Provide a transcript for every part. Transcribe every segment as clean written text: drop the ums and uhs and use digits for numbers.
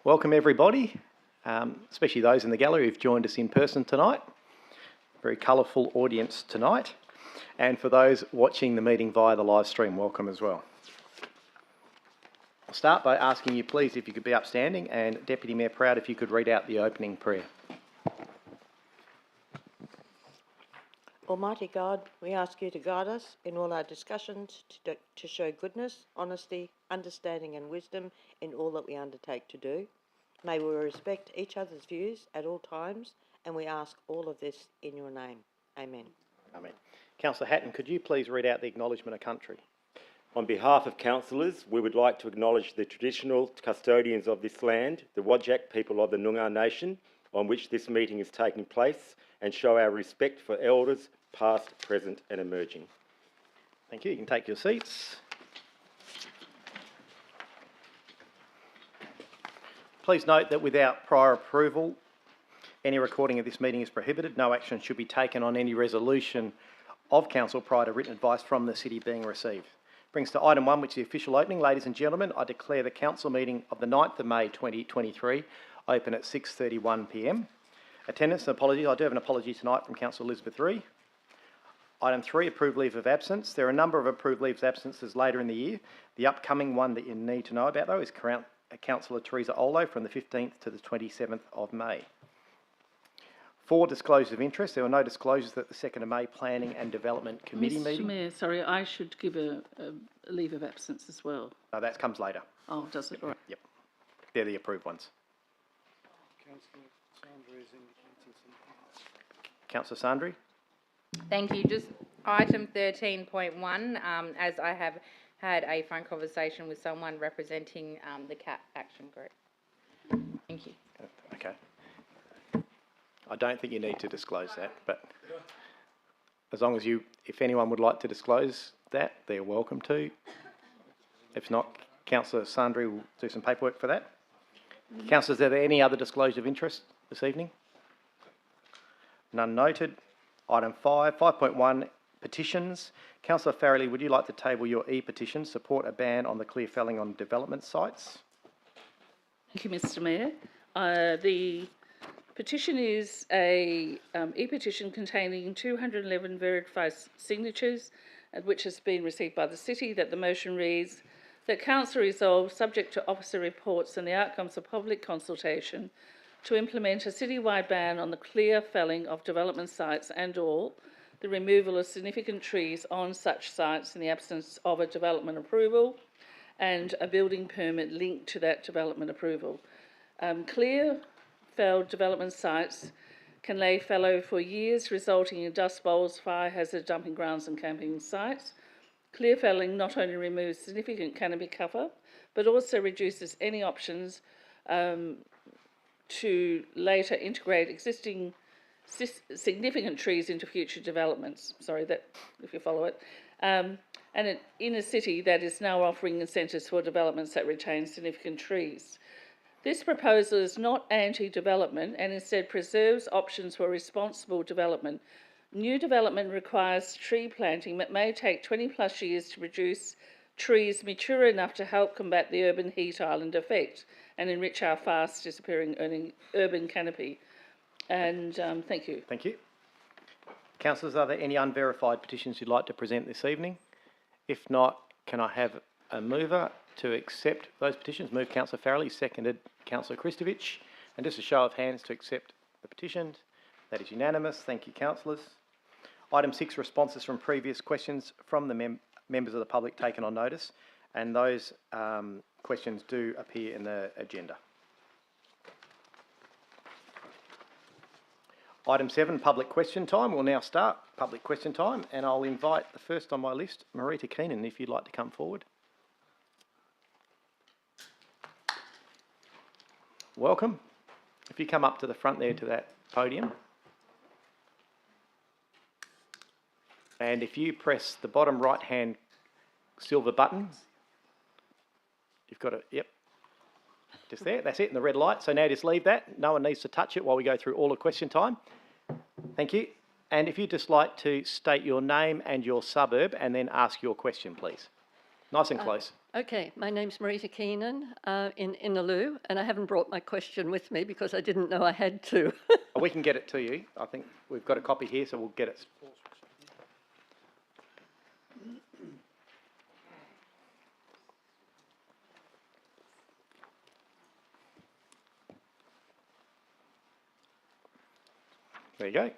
Welcome everybody, especially those in the gallery who've joined us in person tonight. Very colourful audience tonight. And for those watching the meeting via the live stream, welcome as well. I'll start by asking you please if you could be upstanding, and Deputy Mayor Proud if you could read out the opening prayer. Almighty God, we ask you to guide us in all our discussions, to show goodness, honesty, understanding and wisdom in all that we undertake to do. May we respect each other's views at all times, and we ask all of this in your name. Amen. Amen. Councillor Hatton, could you please read out the acknowledgement of country? On behalf of councillors, we would like to acknowledge the traditional custodians of this land, the Whadjuk people of the Noongar Nation, on which this meeting is taking place, and show our respect for elders, past, present and emerging. Thank you. You can take your seats. Please note that without prior approval, any recording of this meeting is prohibited. No action should be taken on any resolution of council prior to written advice from the city being received. Brings to item 1, which is the official opening. Ladies and gentlemen, I declare the council meeting of the 9th of May 2023 open at 6:31 p.m. Attendance and apologies. I do have an apology tonight from Councillor Elizabeth Ree. Item 3, approved leave of absence. There are a number of approved leaves of absences later in the year. The upcoming one that you need to know about, though, is Councillor Teresa Olo from the 15th to the 27th of May. 4, disclosures of interest. There were no disclosures at the 2nd of May Planning and Development Committee meeting. Mr Mayor, sorry, I should give a leave of absence as well. No, that comes later. Oh, does it? All right. Yep. They're the approved ones. Councillor Sandri. Thank you. Just item 13.1, as I have had a phone conversation with someone representing the CAT Action Group. Thank you. Okay. I don't think you need to disclose that, but as long as you, if anyone would like to disclose that, they're welcome to. If not, Councillor Sandri will do some paperwork for that. Councillors, are there any other disclosure of interest this evening? None noted. Item 5, 5.1, petitions. Councillor Farrelly, would you like to table your e-petition, support a ban on the clear felling on development sites? Thank you, Mr Mayor. The petition is a e-petition containing 211 verified signatures, which has been received by the City, that the motion reads that Council resolves, subject to officer reports and the outcomes of public consultation, to implement a citywide ban on the clear felling of development sites and/or the removal of significant trees on such sites in the absence of a development approval and a building permit linked to that development approval. Clear felled development sites can lay fallow for years, resulting in dust bowls, fire hazard, dumping grounds and camping sites. Clear felling not only removes significant canopy cover, but also reduces any options to later integrate existing significant trees into future developments. Sorry, that if you follow it. And in a city that is now offering incentives for developments that retain significant trees. This proposal is not anti-development and instead preserves options for responsible development. New development requires tree planting that may take 20 plus years to produce trees mature enough to help combat the urban heat island effect and enrich our fast disappearing urban canopy. And thank you. Thank you. Councillors, are there any unverified petitions you'd like to present this evening? If not, can I have a mover to accept those petitions? Move Councillor Farrelly, seconded Councillor Kristovich. And just a show of hands to accept the petitions. That is unanimous. Thank you, councillors. Item 6, responses from previous questions from the members of the public taken on notice. And those questions do appear in the agenda. Item 7, public question time. We'll now start public question time, and I'll invite the first on my list, Marita Keenan, if you'd like to come forward. Welcome. If you come up to the front there to that podium. And if you press the bottom right-hand silver button, you've got it, yep, just there, that's it, in the red light. So now just leave that. No one needs to touch it while we go through all the question time. Thank you. And if you'd just like to state your name and your suburb and then ask your question, please. Nice and close. Okay, my name's Marita Keenan in Innaloo, and I haven't brought my question with me because I didn't know I had to. We can get it to you. I think we've got a copy here, so we'll get it. There you go.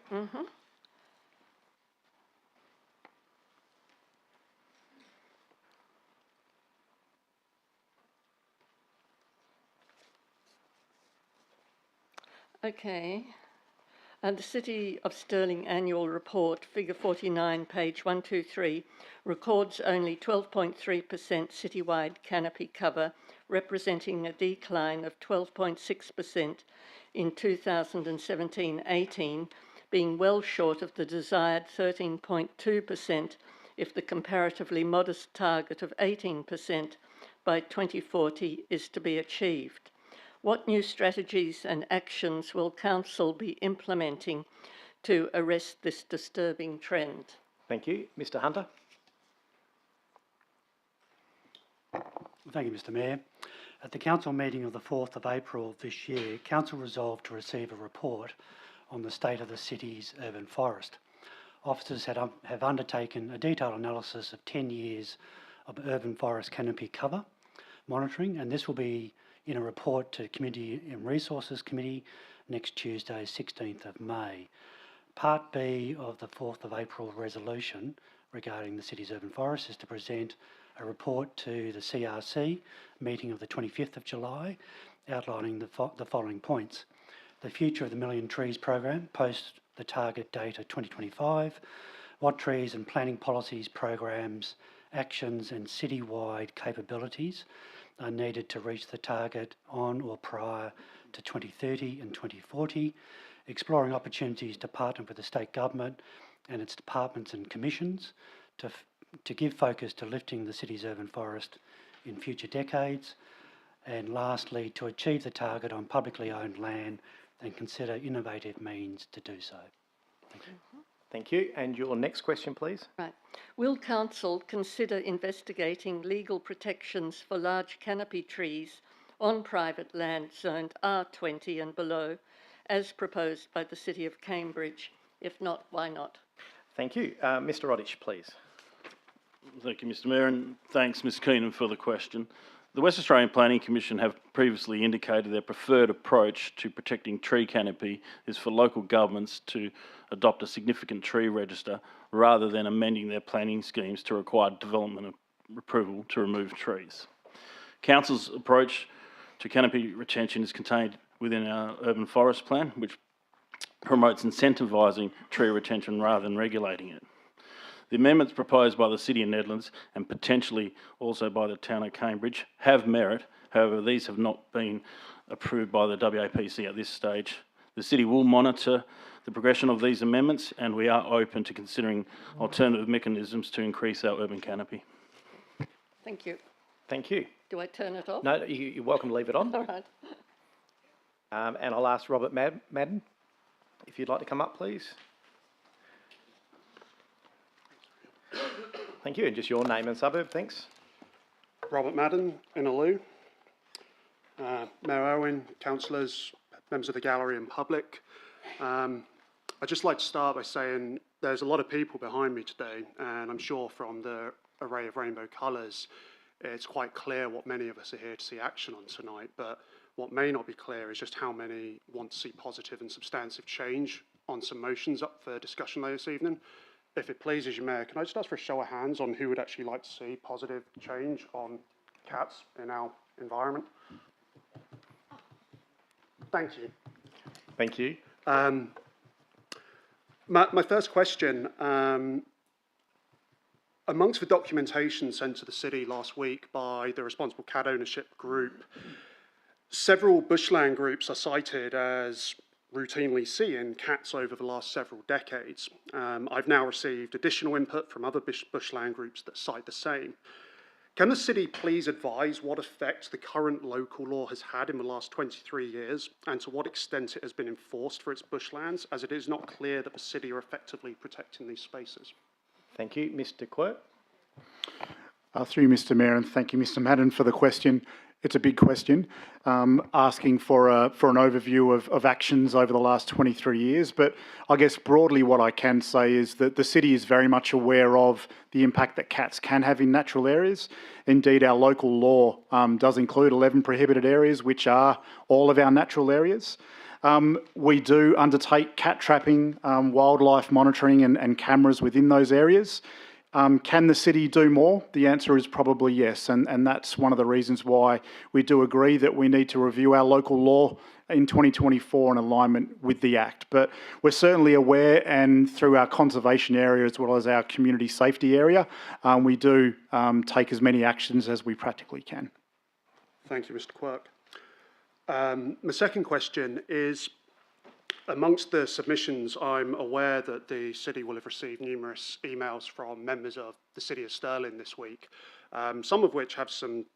Okay. And the City of Stirling Annual Report, figure 49, page 123, records only 12.3% citywide canopy cover, representing a decline of 12.6% in 2017-18, being well short of the desired 13.2% if the comparatively modest target of 18% by 2040 is to be achieved. What new strategies and actions will Council be implementing to arrest this disturbing trend? Thank you. Mr Hunter? Thank you, Mr Mayor. At the Council meeting of the 4th of April this year, Council resolved to receive a report on the state of the city's urban forest. Officers have undertaken a detailed analysis of 10 years of urban forest canopy cover monitoring, and this will be in a report to Community and Resources Committee next Tuesday, 16th of May. Part B of the 4th of April resolution regarding the city's urban forest is to present a report to the CRC meeting of the 25th of July outlining the following points. The future of the Million Trees program post the target date of 2025, what trees and planning policies, programs, actions and citywide capabilities are needed to reach the target on or prior to 2030 and 2040, exploring opportunities to partner with the state government and its departments and commissions to give focus to lifting the city's urban forest in future decades, and lastly, to achieve the target on publicly owned land and consider innovative means to do so. Thank you. Thank you. And your next question, please. Right. Will Council consider investigating legal protections for large canopy trees on private land zoned R20 and below, as proposed by the City of Cambridge? If not, why not? Thank you. Mr Roddish, please. Thank you, Mr Mayor, and thanks, Ms Keenan, for the question. The West Australian Planning Commission have previously indicated their preferred approach to protecting tree canopy is for local governments to adopt a significant tree register rather than amending their planning schemes to require development approval to remove trees. Council's approach to canopy retention is contained within our urban forest plan, which promotes incentivising tree retention rather than regulating it. The amendments proposed by the City of Nedlands and potentially also by the Town of Cambridge have merit. However, these have not been approved by the WAPC at this stage. The City will monitor the progression of these amendments, and we are open to considering alternative mechanisms to increase our urban canopy. Thank you. Thank you. Do I turn it off? No, you're welcome to leave it on. All right. And I'll ask Robert Madden, if you'd like to come up, please. Thank you. And just your name and suburb, thanks. Robert Madden, Innaloo. Mayor Owen, councillors, members of the gallery and public. I'd just like to start by saying there's a lot of people behind me today, and I'm sure from the array of rainbow colours, it's quite clear what many of us are here to see action on tonight, but what may not be clear is just how many want to see positive and substantive change on some motions up for discussion later this evening. If it pleases you, Mayor, can I just ask for a show of hands on who would actually like to see positive change on cats in our environment? Thank you. Thank you. My first question, amongst the documentation sent to the City last week by the Responsible Cat Ownership Group, several bushland groups are cited as routinely seeing cats over the last several decades. I've now received additional input from other bushland groups that cite the same. Can the City please advise what effect the current local law has had in the last 23 years and to what extent it has been enforced for its bushlands, as it is not clear that the City are effectively protecting these spaces? Thank you. Mr Quirk. Through you, Mr Mayor, and thank you, Mr Madden, for the question. It's a big question, asking for an overview of actions over the last 23 years. But I guess broadly what I can say is that the city is very much aware of the impact that cats can have in natural areas. Indeed, our local law does include 11 prohibited areas, which are all of our natural areas. We do undertake cat trapping, wildlife monitoring and cameras within those areas. Can the city do more? The answer is probably yes, and that's one of the reasons why we do agree that we need to review our local law in 2024 in alignment with the Act. But we're certainly aware, and through our conservation area as well as our community safety area, we do take as many actions as we practically can. Thank you, Mr Quirk. My second question is, amongst the submissions, I'm aware that the city will have received numerous emails from members of the City of Stirling this week, some of which have some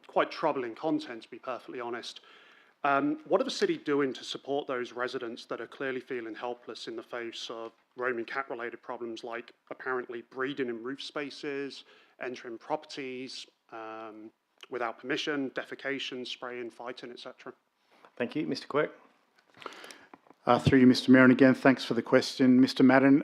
quite troubling content, to be perfectly honest. What are the city doing to support those residents that are clearly feeling helpless in the face of roaming cat-related problems like apparently breeding in roof spaces, entering properties without permission, defecation, spraying, fighting, etc.? Thank you. Mr Quirk. Through you, Mr Mayor, and again, thanks for the question, Mr Madden.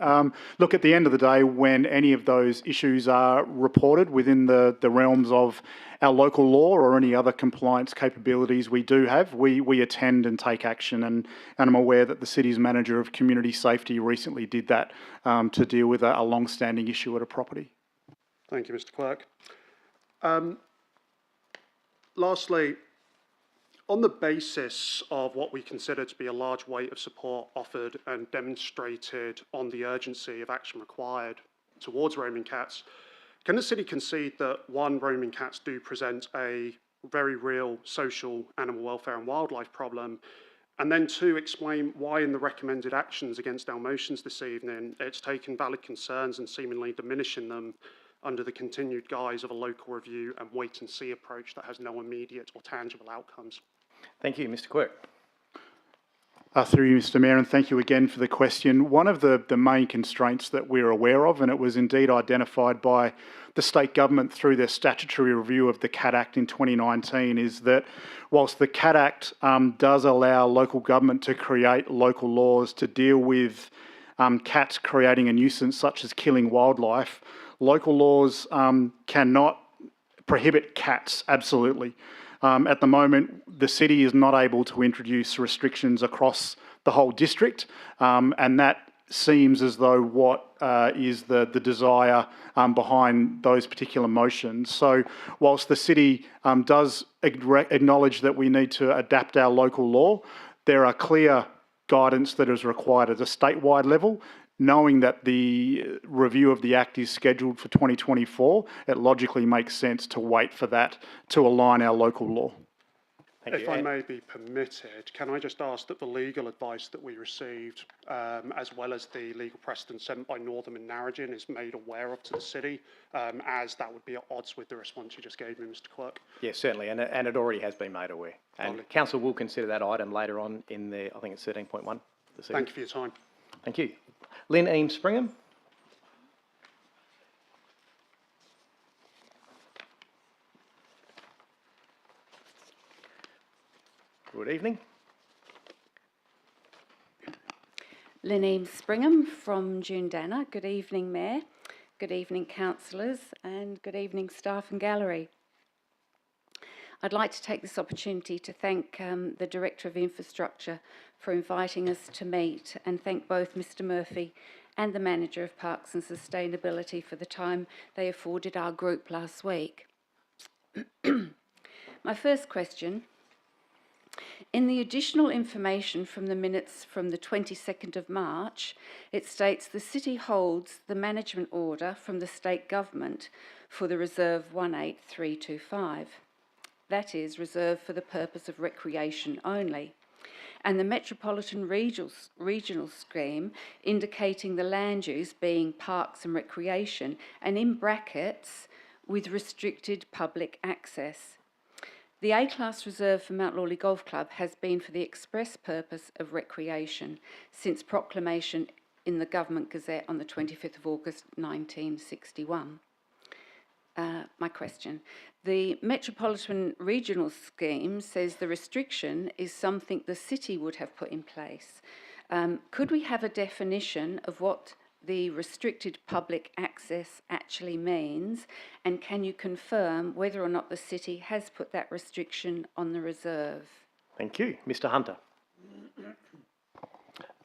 Look, at the end of the day, when any of those issues are reported within the realms of our local law or any other compliance capabilities we do have, we attend and take action, and I'm aware that the city's manager of community safety recently did that to deal with a long-standing issue at a property. Thank you, Mr Quirk. Lastly, on the basis of what we consider to be a large weight of support offered and demonstrated on the urgency of action required towards roaming cats, can the city concede that, one, roaming cats do present a very real social, animal welfare and wildlife problem, and then two, explain why in the recommended actions against our motions this evening, it's taken valid concerns and seemingly diminishing them under the continued guise of a local review and wait-and-see approach that has no immediate or tangible outcomes? Thank you. Mr Quirk. Through you, Mr Mayor, and thank you again for the question. One of the main constraints that we're aware of, and it was indeed identified by the state government through their statutory review of the Cat Act in 2019, is that whilst the Cat Act does allow local government to create local laws to deal with cats creating a nuisance such as killing wildlife, local laws cannot prohibit cats, absolutely. At the moment, the city is not able to introduce restrictions across the whole district, and that seems as though what is the desire behind those particular motions. So whilst the city does acknowledge that we need to adapt our local law, there are clear guidance that is required at a statewide level. Knowing that the review of the Act is scheduled for 2024, it logically makes sense to wait for that to align our local law. If I may be permitted, can I just ask that the legal advice that we received, as well as the legal precedent sent by Northam and Narrogin, is made aware of to the city, as that would be at odds with the response you just gave me, Mr Quirk? Yes, certainly, and it already has been made aware. And Council will consider that item later on in the, I think it's 13.1. Thank you for your time. Thank you. Lynn Eames Springham. Good evening. Lynn Eames Springham from Jundana. Good evening, Mayor. Good evening, councillors, and good evening, staff and gallery. I'd like to take this opportunity to thank the Director of Infrastructure for inviting us to meet, and thank both Mr Murphy and the Manager of Parks and Sustainability for the time they afforded our group last week. My first question: in the additional information from the minutes from the 22nd of March, it states the City holds the management order from the State Government for the Reserve 18325. That is, reserved for the purpose of recreation only, and the Metropolitan Regional Scheme indicating the land use being parks and recreation, and in brackets, with restricted public access. The A-Class Reserve for Mount Lawley Golf Club has been for the express purpose of recreation since proclamation in the Government Gazette on the 25th of August 1961. my question. The Metropolitan Regional Scheme says the restriction is something the city would have put in place. Could we have a definition of what the restricted public access actually means, and can you confirm whether or not the city has put that restriction on the reserve? Thank you. Mr Hunter.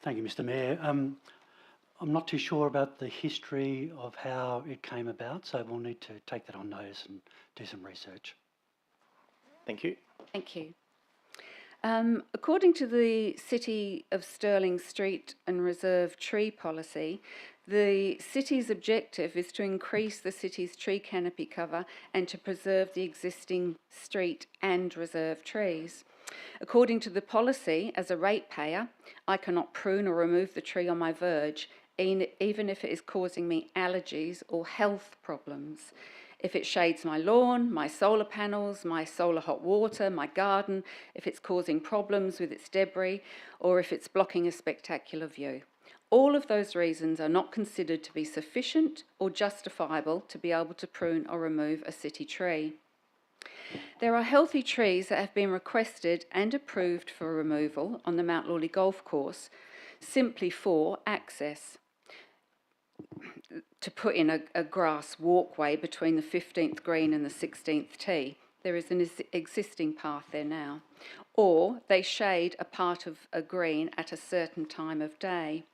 Thank you, Mr Mayor. I'm not too sure about the history of how it came about, so we'll need to take that on notice and do some research. Thank you. Thank you. According to the City of Stirling Street and Reserve tree policy, the city's objective is to increase the city's tree canopy cover and to preserve the existing street and reserve trees. According to the policy, as a ratepayer, I cannot prune or remove the tree on my verge, even if it is causing me allergies or health problems. If it shades my lawn, my solar panels, my solar hot water, my garden, if it's causing problems with its debris, or if it's blocking a spectacular view. All of those reasons are not considered to be sufficient or justifiable to be able to prune or remove a city tree. There are healthy trees that have been requested and approved for removal on the Mount Lawley Golf Course simply for access. To put in a grass walkway between the 15th green and the 16th tee. There is an existing path there now. Or they shade a part of a green at a certain time of day.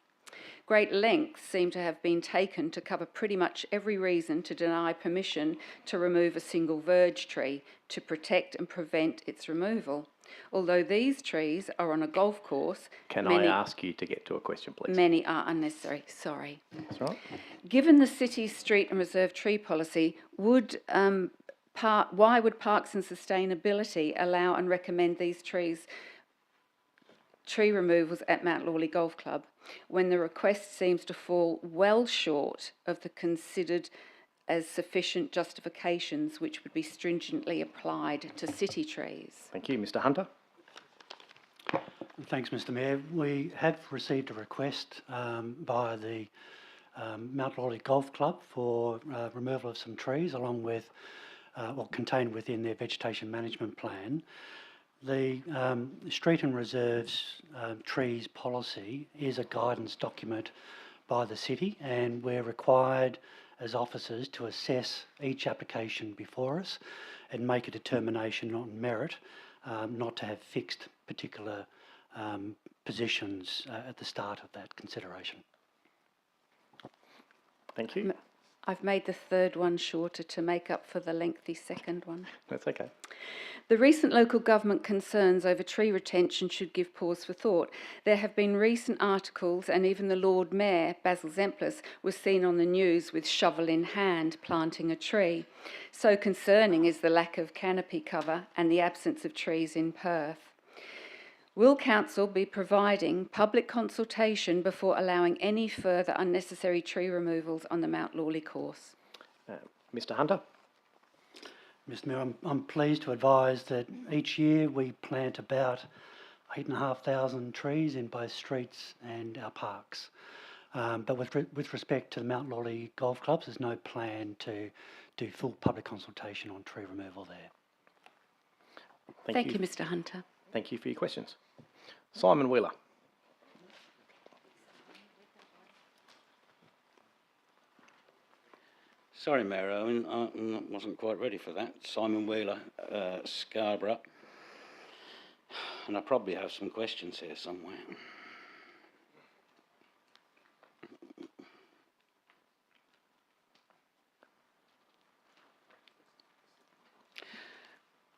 Great lengths seem to have been taken to cover pretty much every reason to deny permission to remove a single verge tree to protect and prevent its removal. Although these trees are on a golf course, Can I ask you to get to a question, please? many are unnecessary. Sorry. That's right. Given the city's street and reserve tree policy, why would Parks and Sustainability allow and recommend these tree removals at Mount Lawley Golf Club when the request seems to fall well short of the considered as sufficient justifications which would be stringently applied to city trees? Thank you. Mr Hunter. Thanks, Mr Mayor. We have received a request via the Mount Lawley Golf Club for removal of some trees along with, contained within their vegetation management plan. The Street and Reserves Trees Policy is a guidance document by the city, and we're required as officers to assess each application before us and make a determination on merit, not to have fixed particular positions at the start of that consideration. Thank you. I've made the third one shorter to make up for the lengthy second one. That's okay. The recent local government concerns over tree retention should give pause for thought. There have been recent articles, and even the Lord Mayor, Basil Zemplis, was seen on the news with shovel in hand planting a tree. So concerning is the lack of canopy cover and the absence of trees in Perth. Will Council be providing public consultation before allowing any further unnecessary tree removals on the Mount Lawley course? Mr Hunter. Mr Mayor, I'm pleased to advise that each year we plant about 8,500 trees in both streets and our parks. But with respect to the Mount Lawley Golf Clubs, there's no plan to do full public consultation on tree removal there. Thank you, Mr Hunter. Thank you for your questions. Simon Wheeler. Sorry, Mayor Owen, I wasn't quite ready for that. Simon Wheeler, Scarborough. And I probably have some questions here somewhere.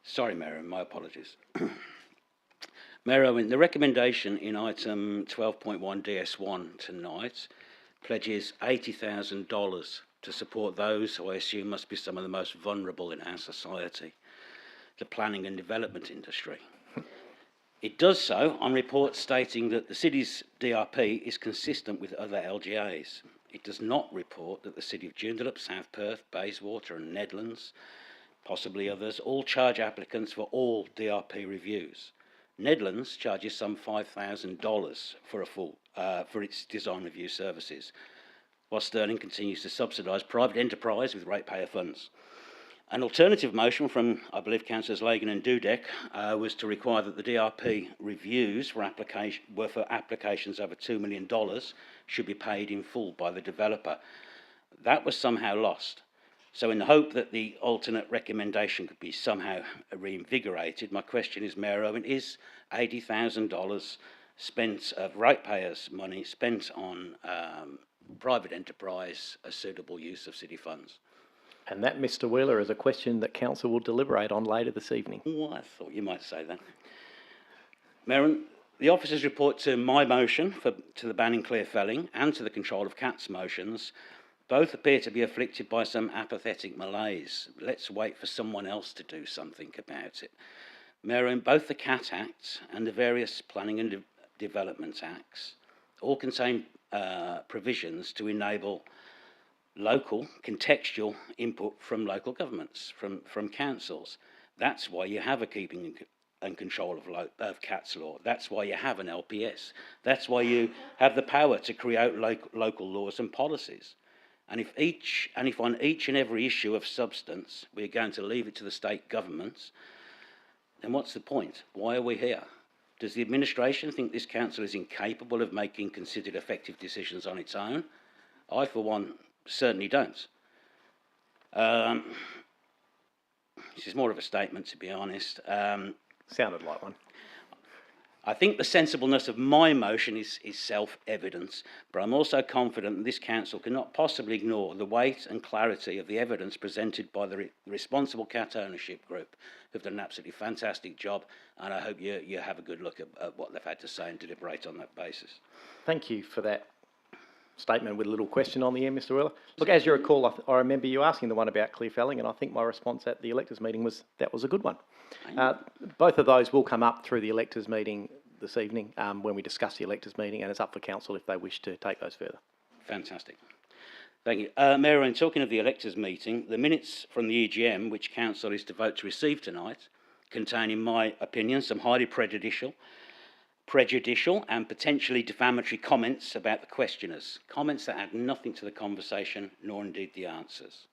Sorry, Mayor Owen, my apologies. Mayor Owen, the recommendation in item 12.1 DS1 tonight pledges $80,000 to support those who I assume must be some of the most vulnerable in our society, the planning and development industry. It does so on reports stating that the city's DRP is consistent with other LGAs. It does not report that the City of Joondalup, South Perth, Bayswater and Nedlands, possibly others, all charge applicants for all DRP reviews. Nedlands charges some $5,000 for its design review services, while Stirling continues to subsidise private enterprise with ratepayer funds. An alternative motion from, I believe, Councillors Lagan and Dudek was to require that the DRP reviews for applications over $2 million should be paid in full by the developer. That was somehow lost. So in the hope that the alternate recommendation could be somehow reinvigorated, my question is, Mayor Owen, is $80,000 spent of ratepayers' money spent on private enterprise a suitable use of city funds? And that, Mr Wheeler, is a question that Council will deliberate on later this evening. Oh, I thought you might say that. Mayor, the officers' report to my motion to the ban in clear felling and to the control of cats motions both appear to be afflicted by some apathetic malaise. Let's wait for someone else to do something about it. Mayor, both the Cat Act and the various Planning and Development Acts all contain provisions to enable local, contextual input from local governments, from councils. That's why you have a keeping and control of cats law. That's why you have an LPS. That's why you have the power to create local laws and policies. And if on each and every issue of substance we're going to leave it to the state governments, then what's the point? Why are we here? Does the administration think this council is incapable of making considered effective decisions on its own? I, for one, certainly don't. This is more of a statement, to be honest. Sounded like one. I think the sensibleness of my motion is self-evident, but I'm also confident that this council cannot possibly ignore the weight and clarity of the evidence presented by the responsible cat ownership group, who've done an absolutely fantastic job, and I hope you have a good look at what they've had to say and deliberate on that basis. Thank you for that statement with a little question on the end, Mr Wheeler. Look, as you recall, I remember you asking the one about clear felling, and I think my response at the electors meeting was that was a good one. Both of those will come up through the electors meeting this evening when we discuss the electors meeting, and it's up for council if they wish to take those further. Fantastic. Thank you. Mayor, in talking of the electors meeting, the minutes from the EGM, which council is to vote to receive tonight, contain, in my opinion, some highly prejudicial and potentially defamatory comments about the questioners, comments that add nothing to the conversation, nor indeed the answers.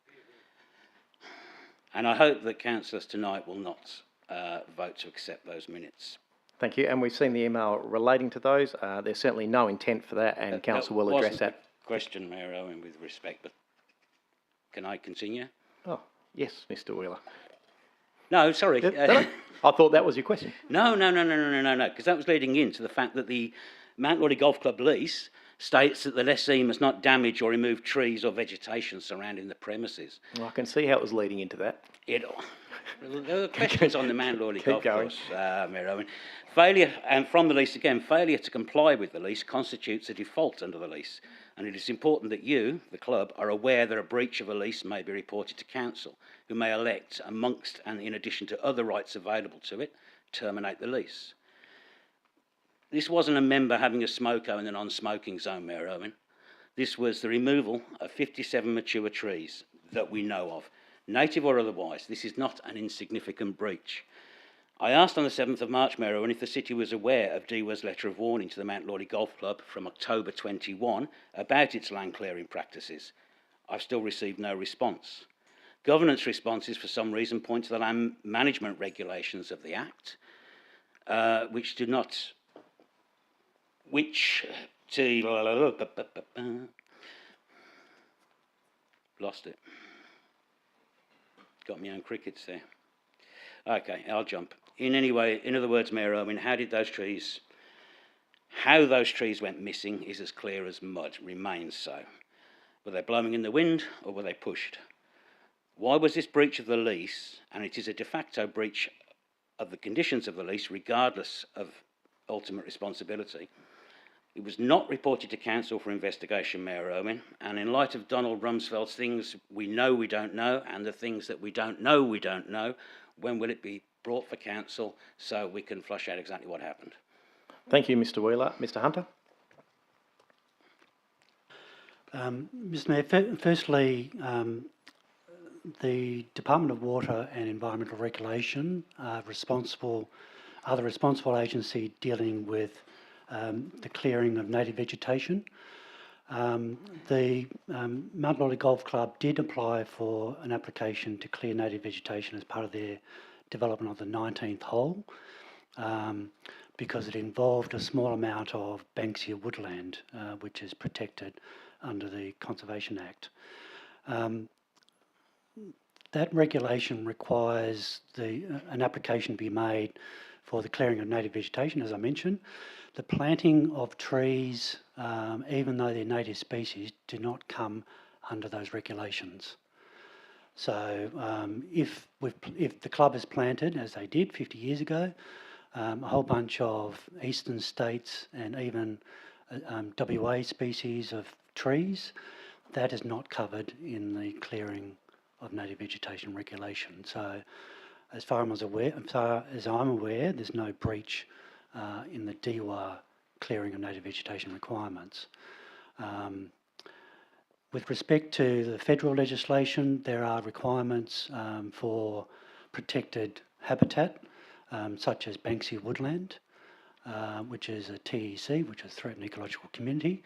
And I hope that councillors tonight will not vote to accept those minutes. Thank you, and we've seen the email relating to those. There's certainly no intent for that, and council will address that. Question, Mayor Owen, with respect, but can I continue? Oh, yes, Mr Wheeler. No, sorry. I thought that was your question. No, because that was leading into the fact that the Mount Lawley Golf Club lease states that the lessee must not damage or remove trees or vegetation surrounding the premises. Well, I can see how it was leading into that. There were questions on the Mount Lawley Golf Course, Mayor Owen. Failure, and from the lease again, failure to comply with the lease constitutes a default under the lease, and it is important that you, the club, are aware that a breach of a lease may be reported to council, who may elect, amongst and in addition to other rights available to it, terminate the lease. This wasn't a member having a smoko in a non-smoking zone, Mayor Owen. This was the removal of 57 mature trees that we know of, native or otherwise. This is not an insignificant breach. I asked on the 7th of March, Mayor Owen, if the city was aware of DWA's letter of warning to the Mount Lawley Golf Club from October 21 about its land clearing practices. I've still received no response. Governance responses, for some reason, point to the land management regulations of the Act, lost it. Got my own crickets there. Okay, I'll jump. In other words, Mayor Owen, how those trees went missing is as clear as mud, remains so. Were they blowing in the wind or were they pushed? Why was this breach of the lease, and it is a de facto breach of the conditions of the lease regardless of ultimate responsibility? It was not reported to council for investigation, Mayor Owen, and in light of Donald Rumsfeld's things we know we don't know, and the things that we don't know, when will it be brought for council so we can flush out exactly what happened? Thank you, Mr Wheeler. Mr Hunter? Mr Mayor, firstly, the Department of Water and Environmental Regulation are the responsible agency dealing with the clearing of native vegetation. The Mount Lawley Golf Club did apply for an application to clear native vegetation as part of their development of the 19th hole, because it involved a small amount of Banksia woodland, which is protected under the Conservation Act. That regulation requires an application to be made for the clearing of native vegetation, as I mentioned. The planting of trees, even though they're native species, do not come under those regulations. So if the club has planted, as they did 50 years ago, a whole bunch of eastern states and even WA species of trees, that is not covered in the clearing of native vegetation regulation. So as far as I'm aware, there's no breach in the DEWA clearing of native vegetation requirements. With respect to the federal legislation, there are requirements for protected habitat, such as Banksia woodland, which is a TEC, which is Threatened Ecological Community.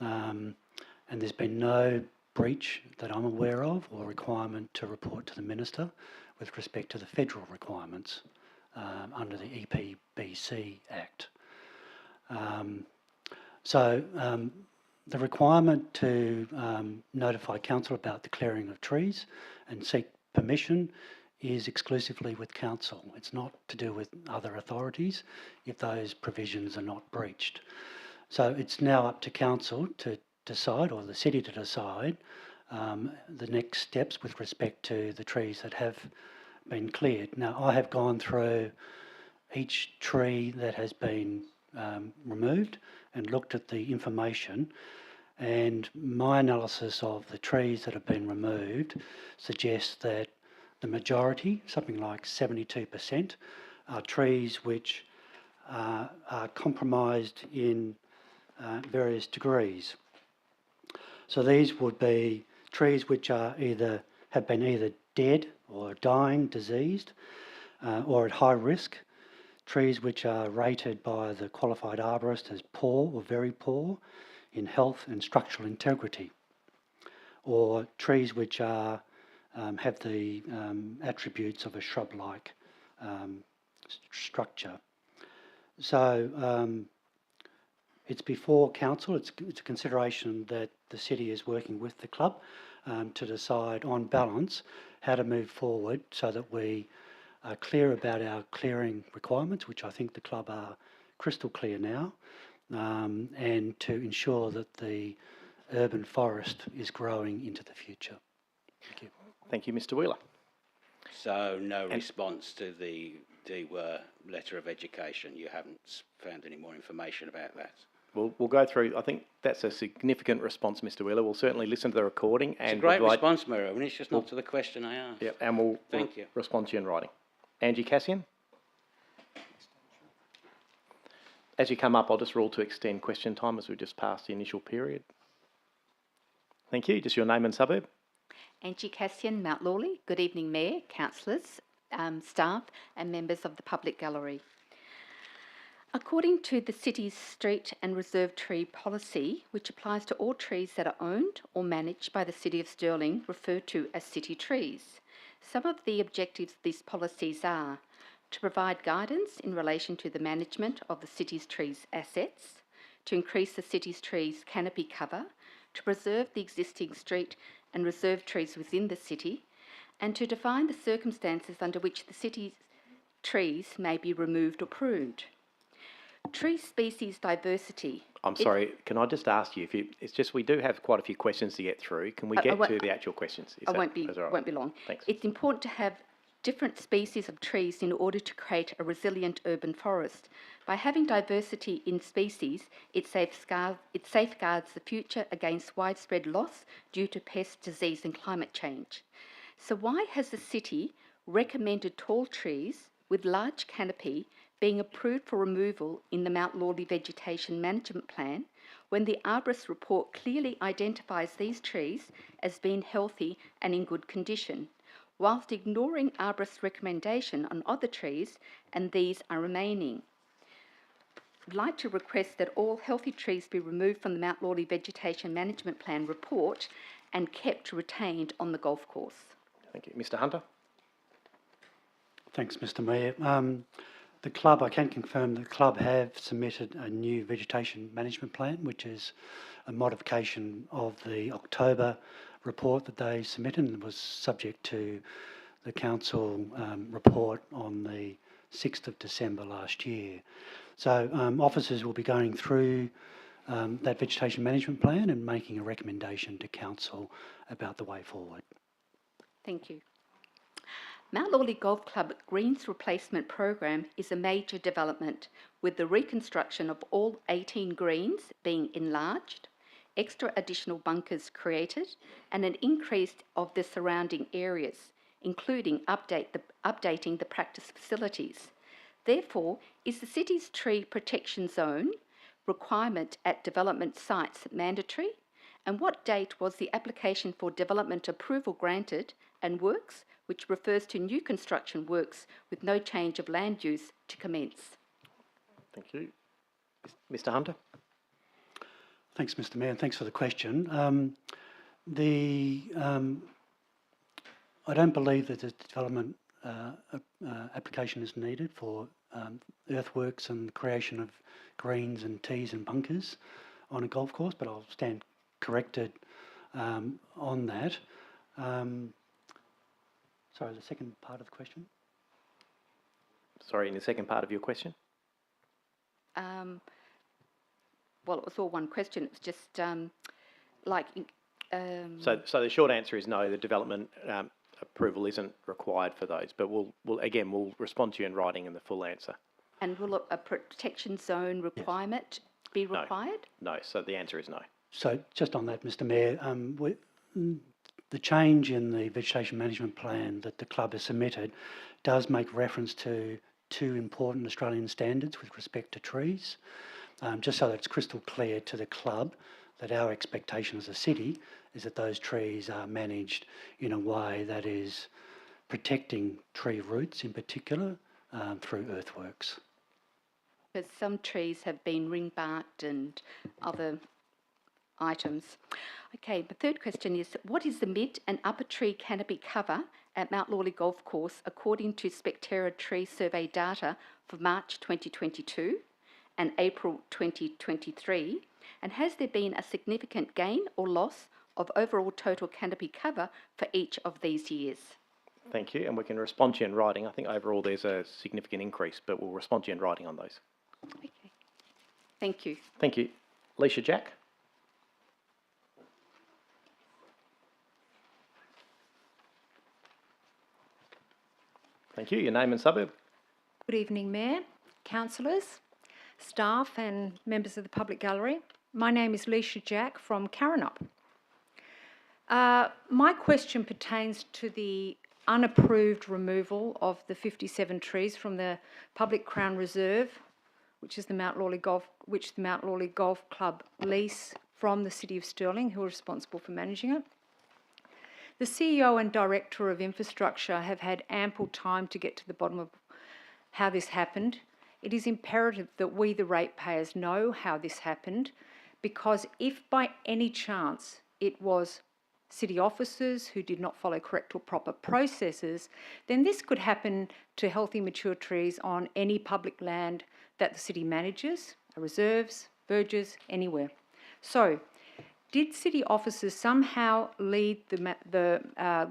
And there's been no breach that I'm aware of or requirement to report to the Minister with respect to the federal requirements under the EPBC Act. The requirement to notify council about the clearing of trees and seek permission is exclusively with council. It's not to do with other authorities if those provisions are not breached. So it's now up to council to decide, or the city to decide, the next steps with respect to the trees that have been cleared. Now, I have gone through each tree that has been removed and looked at the information, and my analysis of the trees that have been removed suggests that the majority, something like 72%, are trees which are compromised in various degrees. So these would be trees which are have been either dead or dying, diseased, or at high risk. Trees which are rated by the qualified arborist as poor or very poor in health and structural integrity, or trees which are have the attributes of a shrub-like structure. So it's before council. It's a consideration that the city is working with the club to decide on balance how to move forward so that we are clear about our clearing requirements, which I think the club are crystal clear now, and to ensure that the urban forest is growing into the future. Thank you. Thank you, Mr. Wheeler. So no response to the DEWA letter of education? You haven't found any more information about that? We'll go through. I think that's a significant response, Mr. Wheeler. We'll certainly listen to the recording. It's a great response, Mayor Owen. It's just not to the question I asked. Yep, and we'll respond to you in writing. Angie Cassian? As you come up, I'll just rule to extend question time as we've just passed the initial period. Thank you. Just your name and suburb. Angie Cassian, Mount Lawley. Good evening, Mayor, councillors, staff and members of the public gallery. According to the city's street and reserve tree policy, which applies to all trees that are owned or managed by the City of Stirling, referred to as city trees, some of the objectives of these policies are to provide guidance in relation to the management of the city's trees assets, to increase the city's trees canopy cover, to preserve the existing street and reserve trees within the city, and to define the circumstances under which the city's trees may be removed or pruned. Tree species diversity. I'm sorry, can I just ask you, it's just we do have quite a few questions to get through. Can we get to the actual questions? Won't be long. Thanks. It's important to have different species of trees in order to create a resilient urban forest. By having diversity in species, it safeguards the future against widespread loss due to pest, disease and climate change. So why has the city recommended tall trees with large canopy being approved for removal in the Mount Lawley Vegetation Management Plan when the arborist report clearly identifies these trees as being healthy and in good condition, whilst ignoring arborist's recommendation on other trees, and these are remaining? would like to request that all healthy trees be removed from the Mount Lawley Vegetation Management Plan report and kept retained on the golf course. Thank you. Mr Hunter? Thanks, Mr Mayor. The club, I can confirm the club have submitted a new vegetation management plan, which is a modification of the October report that they submitted and was subject to the council report on the 6th of December last year. So officers will be going through that vegetation management plan and making a recommendation to council about the way forward. Thank you. Mount Lawley Golf Club Greens Replacement Program is a major development, with the reconstruction of all 18 greens being enlarged, extra additional bunkers created, and an increase of the surrounding areas, including updating the practice facilities. Therefore, is the city's tree protection zone requirement at development sites mandatory? And what date was the application for development approval granted, and works, which refers to new construction works with no change of land use, to commence? Thank you. Mr Hunter? Thanks, Mr Mayor, and thanks for the question. I don't believe that the development application is needed for earthworks and the creation of greens and tees and bunkers on a golf course, but I'll stand corrected on that. Sorry, the second part of the question? Sorry, in the second part of your question? Well, it was all one question. It was just So the short answer is no, the development approval isn't required for those, but we'll respond to you in writing in the full answer. And will a protection zone requirement be required? No, so the answer is no. So just on that, Mr Mayor, the change in the vegetation management plan that the club has submitted does make reference to two important Australian standards with respect to trees. Just so that it's crystal clear to the club that our expectation as a city is that those trees are managed in a way that is protecting tree roots in particular through earthworks. Because some trees have been ring-barked and other items. Okay, the third question is, what is the mid and upper tree canopy cover at Mount Lawley Golf Course according to Specterra Tree Survey data for March 2022 and April 2023? And has there been a significant gain or loss of overall total canopy cover for each of these years? Thank you, and we can respond to you in writing. I think overall there's a significant increase, but we'll respond to you in writing on those. Okay. Thank you. Thank you. Leisha Jack? Thank you. Your name and suburb? Good evening, Mayor, councillors, staff and members of the public gallery. My name is Leisha Jack from Karrinyup. My question pertains to the unapproved removal of the 57 trees from the Public Crown Reserve, which the Mount Lawley Golf Club lease from the City of Stirling, who are responsible for managing it. The CEO and Director of Infrastructure have had ample time to get to the bottom of how this happened. It is imperative that we, the ratepayers, know how this happened, because if by any chance it was city officers who did not follow correct or proper processes, then this could happen to healthy mature trees on any public land that the city manages, reserves, verges, anywhere. So, did city officers somehow lead the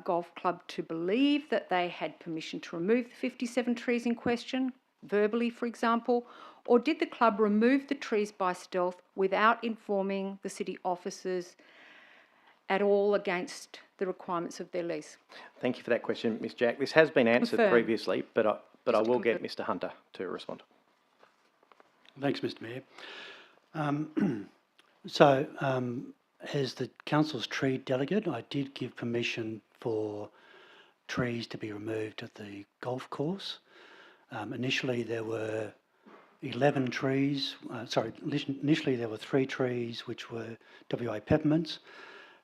golf club to believe that they had permission to remove the 57 trees in question, verbally, for example, or did the club remove the trees by stealth without informing the city officers at all against the requirements of their lease? Thank you for that question, Ms Jack. This has been answered Confirm. previously, but I will get Mr Hunter to respond. Thanks, Mr Mayor. As the council's tree delegate, I did give permission for trees to be removed at the golf course. Initially there were 11 trees, initially there were 3 trees which were WA peppermints,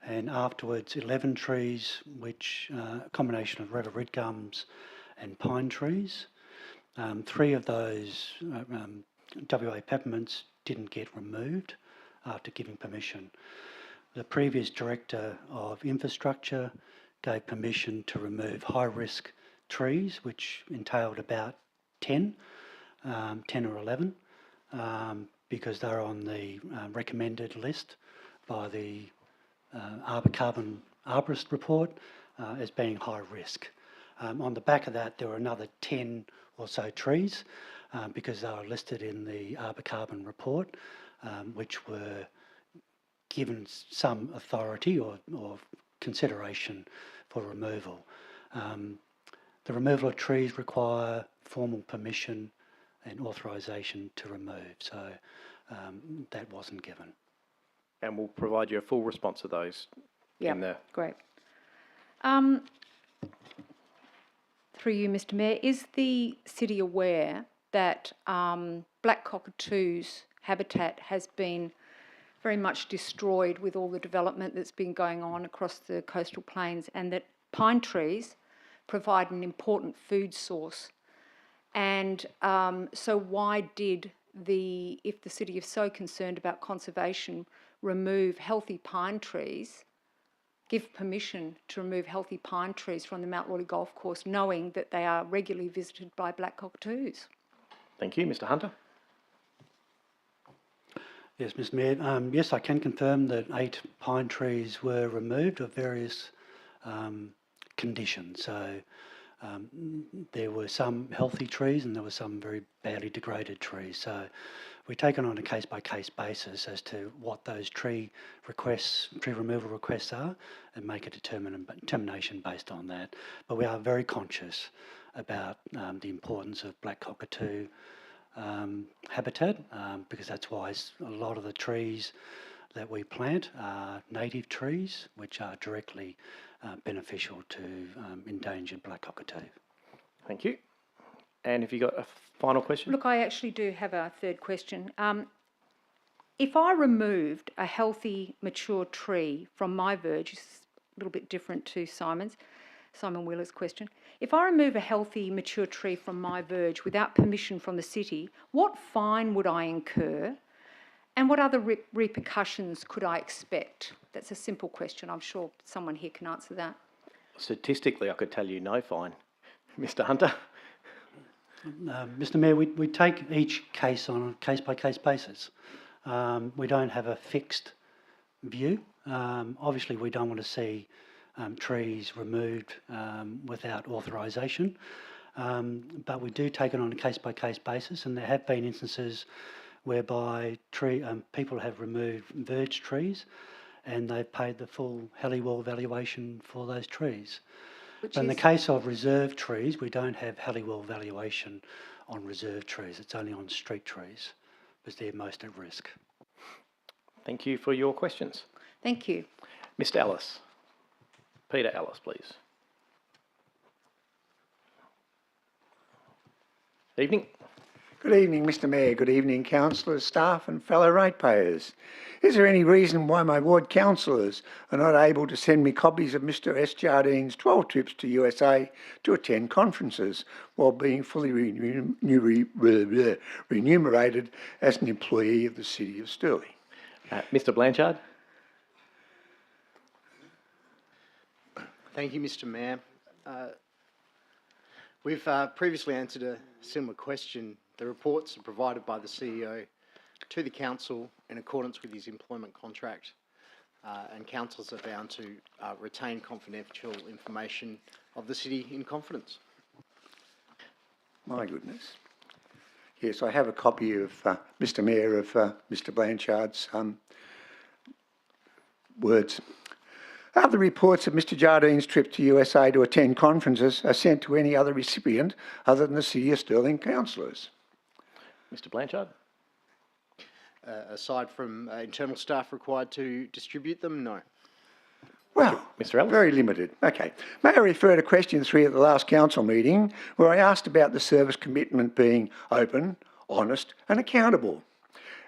and afterwards 11 trees which a combination of river red gums and pine trees. 3 of those WA peppermints didn't get removed after giving permission. The previous Director of Infrastructure gave permission to remove high-risk trees, which entailed about 10 or 11, because they're on the recommended list by the Carbon Arborist report as being high risk. On the back of that, there were another 10 or so trees because they were listed in the Carbon report, which were given some authority or consideration for removal. The removal of trees require formal permission and authorisation to remove, so that wasn't given. And we'll provide you a full response to those in the... Great. Through you, Mr Mayor, is the city aware that black cockatoos' habitat has been very much destroyed with all the development that's been going on across the coastal plains, and that pine trees provide an important food source? And so why did if the city is so concerned about conservation, remove healthy pine trees, give permission to remove healthy pine trees from the Mount Lawley Golf Course, knowing that they are regularly visited by black cockatoos? Thank you. Mr Hunter. Yes, Mr Mayor. Yes, I can confirm that 8 pine trees were removed of various conditions. So there were some healthy trees and there were some very badly degraded trees. So we've taken on a case-by-case basis as to what those tree removal requests are, and make a determination based on that. But we are very conscious about the importance of black cockatoo habitat, because that's why a lot of the trees that we plant are native trees, which are directly beneficial to endangered black cockatoo. Thank you. And have you got a final question? Look, I actually do have a third question. If I removed a healthy, mature tree from my verge, it's a little bit different to Simon Wheeler's question. If I remove a healthy, mature tree from my verge without permission from the city, what fine would I incur? And what other repercussions could I expect? That's a simple question. I'm sure someone here can answer that. Statistically, I could tell you no fine. Mr Hunter. Mr Mayor, we take each case on a case-by-case basis. We don't have a fixed view. Obviously, we don't want to see trees removed without authorisation, but we do take it on a case-by-case basis, and there have been instances whereby people have removed verge trees and they've paid the full Halliwell valuation for those trees. But in the case of reserve trees, we don't have Halliwell valuation on reserve trees. It's only on street trees, because they're most at risk. Thank you for your questions. Thank you. Mr Ellis. Peter Ellis, please. Evening. Good evening, Mr Mayor. Good evening, councillors, staff and fellow ratepayers. Is there any reason why my ward councillors are not able to send me copies of Mr S. Jardine's 12 trips to USA to attend conferences while being fully remunerated as an employee of the City of Stirling? Mr Blanchard. Thank you, Mr Mayor. We've previously answered a similar question. The reports are provided by the CEO to the council in accordance with his employment contract, and councillors are bound to retain confidential information of the city in confidence. My goodness. Yes, I have a copy of, Mr Mayor, of Mr Blanchard's words. Other reports of Mr Jardine's trip to USA to attend conferences are sent to any other recipient other than the City of Stirling councillors. Mr Blanchard. Aside from internal staff required to distribute them, no. Well, Mr Ellis. Very limited. Okay. May I refer to question 3 at the last council meeting, where I asked about the service commitment being open, honest and accountable,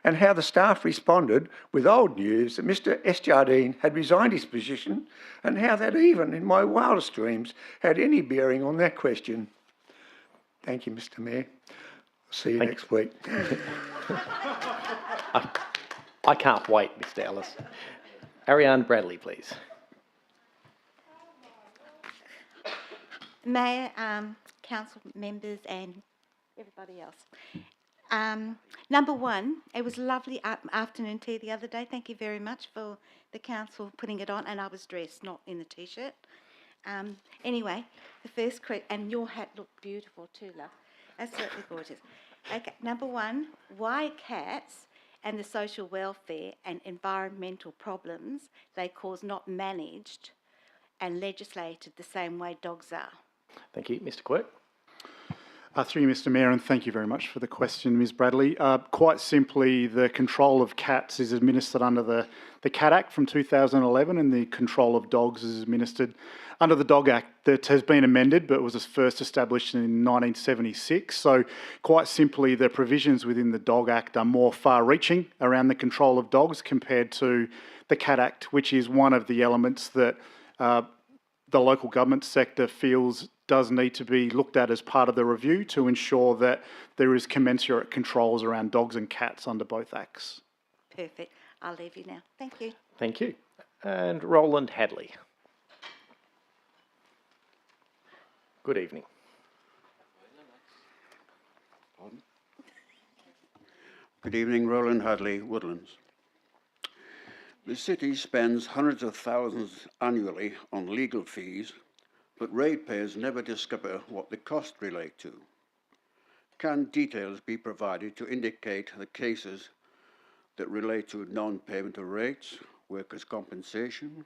and how the staff responded with old news that Mr S. Jardine had resigned his position, and how that even in my wildest dreams had any bearing on that question. Thank you, Mr Mayor. See you next week. I can't wait, Mr. Ellis. Ariane Bradley, please. Mayor, council members and everybody else. Number one, it was a lovely afternoon tea the other day. Thank you very much for the council putting it on, and I was dressed, not in the t-shirt. Anyway, the first question, and your hat looked beautiful too, love. Absolutely gorgeous. Okay, number one, why cats and the social welfare and environmental problems they cause not managed and legislated the same way dogs are? Thank you. Mr. Quirk. Through you, Mr. Mayor, and thank you very much for the question, Ms. Bradley. Quite simply, the control of cats is administered under the Cat Act from 2011, and the control of dogs is administered under the Dog Act that has been amended, but was first established in 1976. So quite simply, the provisions within the Dog Act are more far-reaching around the control of dogs compared to the Cat Act, which is one of the elements that the local government sector feels does need to be looked at as part of the review to ensure that there is commensurate controls around dogs and cats under both acts. Perfect. I'll leave you now. Thank you. Thank you. And Roland Hadley. Good evening. Good evening, Roland Hadley, Woodlands. The city spends hundreds of thousands annually on legal fees, but ratepayers never discover what the costs relate to. Can details be provided to indicate the cases that relate to non-payment of rates, workers' compensation,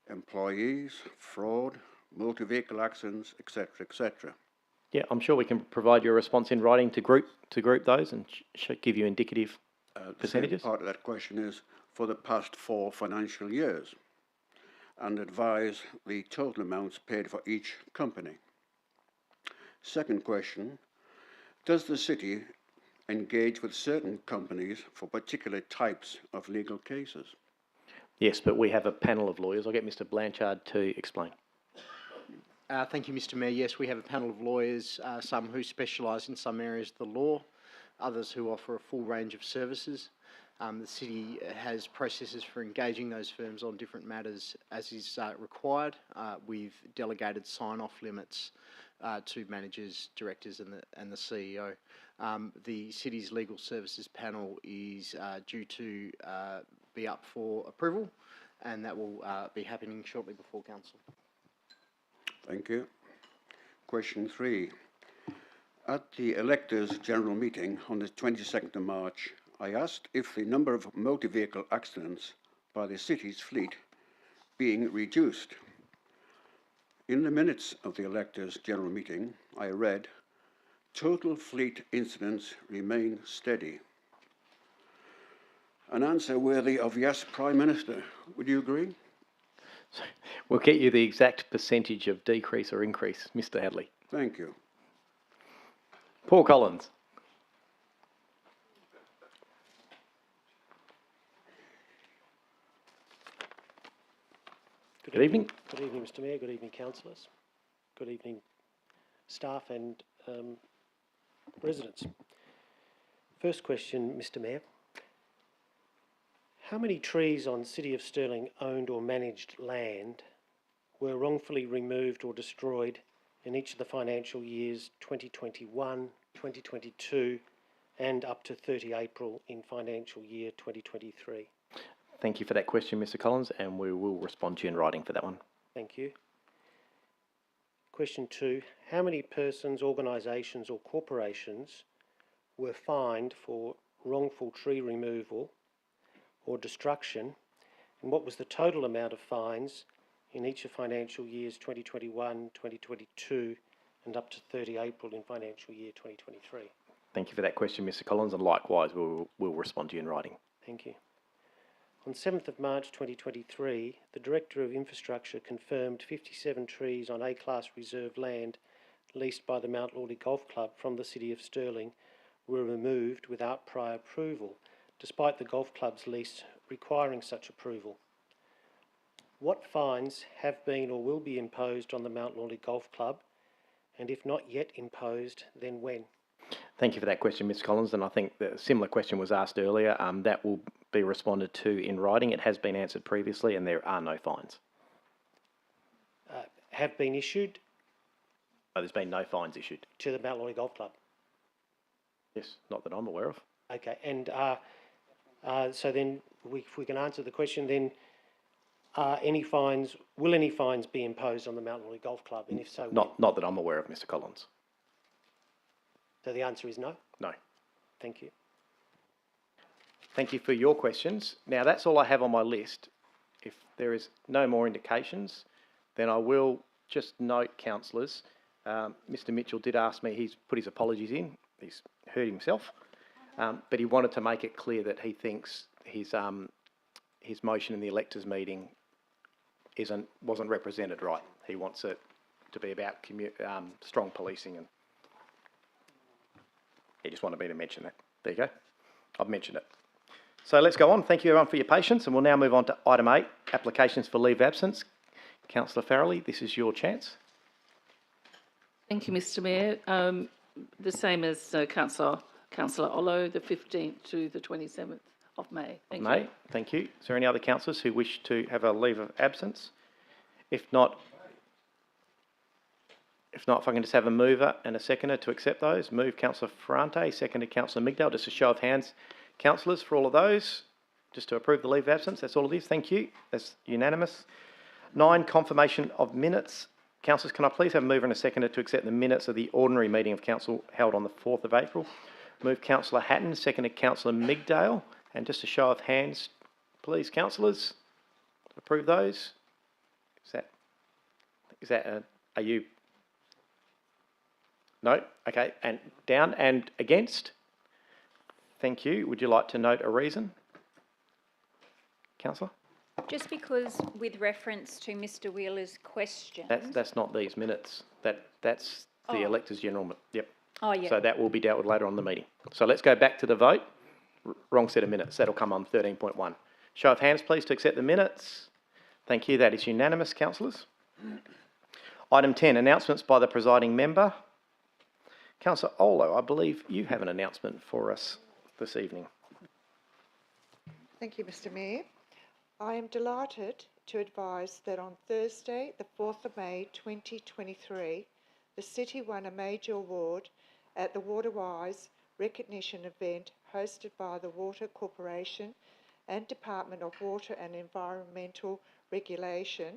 employees, fraud, motor vehicle accidents, etc., etc.? Yeah, I'm sure we can provide you a response in writing to group those and give you indicative percentages. The part of that question is for the past 4 financial years, and advise the total amounts paid for each company. Second question, does the city engage with certain companies for particular types of legal cases? Yes, but we have a panel of lawyers. I'll get Mr. Blanchard to explain. Thank you, Mr. Mayor. Yes, we have a panel of lawyers, some who specialise in some areas of the law, others who offer a full range of services. The city has processes for engaging those firms on different matters as is required. We've delegated sign-off limits to managers, directors and the CEO. The city's legal services panel is due to be up for approval, and that will be happening shortly before council. Thank you. Question 3. At the electors' general meeting on the 22nd of March, I asked if the number of motor vehicle accidents by the city's fleet being reduced. In the minutes of the electors' general meeting, I read, total fleet incidents remain steady. An answer worthy of yes, Prime Minister. Would you agree? We'll get you the exact percentage of decrease or increase, Mr. Hadley. Thank you. Paul Collins. Good evening. Good evening, Mr. Mayor. Good evening, councillors. Good evening, staff and residents. First question, Mr. Mayor. How many trees on City of Stirling owned or managed land were wrongfully removed or destroyed in each of the financial years 2021, 2022 and up to 30 April in financial year 2023? Thank you for that question, Mr. Collins, and we will respond to you in writing for that one. Thank you. Question 2. How many persons, organisations or corporations were fined for wrongful tree removal or destruction, and what was the total amount of fines in each of financial years 2021, 2022 and up to 30 April in financial year 2023? Thank you for that question, Mr. Collins, and likewise we'll respond to you in writing. Thank you. On 7th of March 2023, the Director of Infrastructure confirmed 57 trees on A-class reserve land leased by the Mount Lawley Golf Club from the City of Stirling were removed without prior approval, despite the golf club's lease requiring such approval. What fines have been or will be imposed on the Mount Lawley Golf Club, and if not yet imposed, then when? Thank you for that question, Ms Collins, and I think the similar question was asked earlier. That will be responded to in writing. It has been answered previously and there are no fines. Have been issued There's been no fines issued. to the Mount Lawley Golf Club? Yes, not that I'm aware of. Okay, and so then if we can answer the question then, will any fines be imposed on the Mount Lawley Golf Club, and if so, when? Not that I'm aware of, Mr Collins. So the answer is no? No. Thank you. Thank you for your questions. Now, that's all I have on my list. If there is no more indications, then I will just note, councillors, Mr Mitchell did ask me, he's put his apologies in, he's hurt himself, but he wanted to make it clear that he thinks his motion in the electors meeting wasn't represented right. He wants it to be about strong policing, and he just wanted me to mention that. There you go. I've mentioned it. So let's go on. Thank you everyone for your patience, and we'll now move on to item 8, applications for leave of absence. Councillor Farrelly, this is your chance. Thank you, Mr Mayor. The same as Councillor Ollo, the 15th to the 27th of May. Thank you. Thank you. Is there any other councillors who wish to have a leave of absence? If not, if I can just have a mover and a seconder to accept those. Move Councillor Ferrante, seconded Councillor Migdale. Just a show of hands, councillors, for all of those, just to approve the leave of absence. That's all it is. Thank you. That's unanimous. 9, confirmation of minutes. Councillors, can I please have a mover and a seconder to accept the minutes of the ordinary meeting of council held on the 4th of April? Move Councillor Hatton, seconded Councillor Migdale. And just a show of hands, please, councillors, to approve those. Are you? No? Okay. And down and against? Thank you. Would you like to note a reason? Councillor? Just because with reference to Mr Wheeler's question. That's not these minutes. That's the electors general. Yep. Oh, yeah. So that will be dealt with later on in the meeting. So let's go back to the vote. Wrong set of minutes. That'll come on 13.1. Show of hands, please, to accept the minutes. Thank you. That is unanimous, councillors. Item 10, announcements by the presiding member. Councillor Ollo, I believe you have an announcement for us this evening. Thank you, Mr Mayor. I am delighted to advise that on Thursday, the 4th of May 2023, the City won a major award at the Waterwise recognition event hosted by the Water Corporation and Department of Water and Environmental Regulation,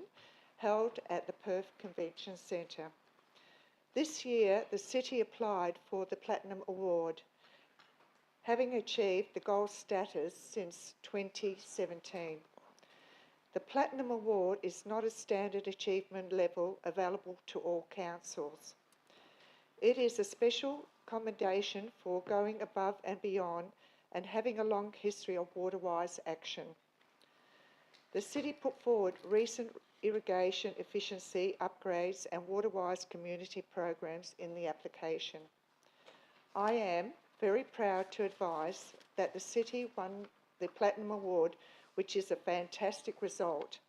held at the Perth Convention Centre. This year, the City applied for the Platinum Award, having achieved the gold status since 2017. The Platinum Award is not a standard achievement level available to all councils. It is a special commendation for going above and beyond and having a long history of water-wise action. The City put forward recent irrigation efficiency upgrades and water-wise community programs in the application. I am very proud to advise that the City won the Platinum Award, which is a fantastic result.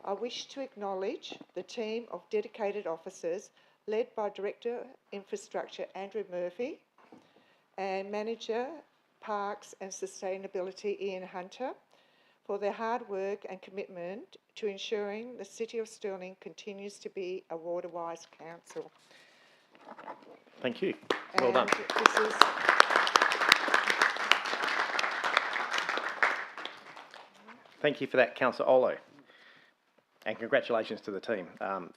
I wish to acknowledge the team of dedicated officers led by Director Infrastructure Andrew Murphy and Manager Parks and Sustainability Ian Hunter for their hard work and commitment to ensuring the City of Stirling continues to be a water-wise council. Thank you. Well done. Thank you for that, Councillor Ollo. And congratulations to the team.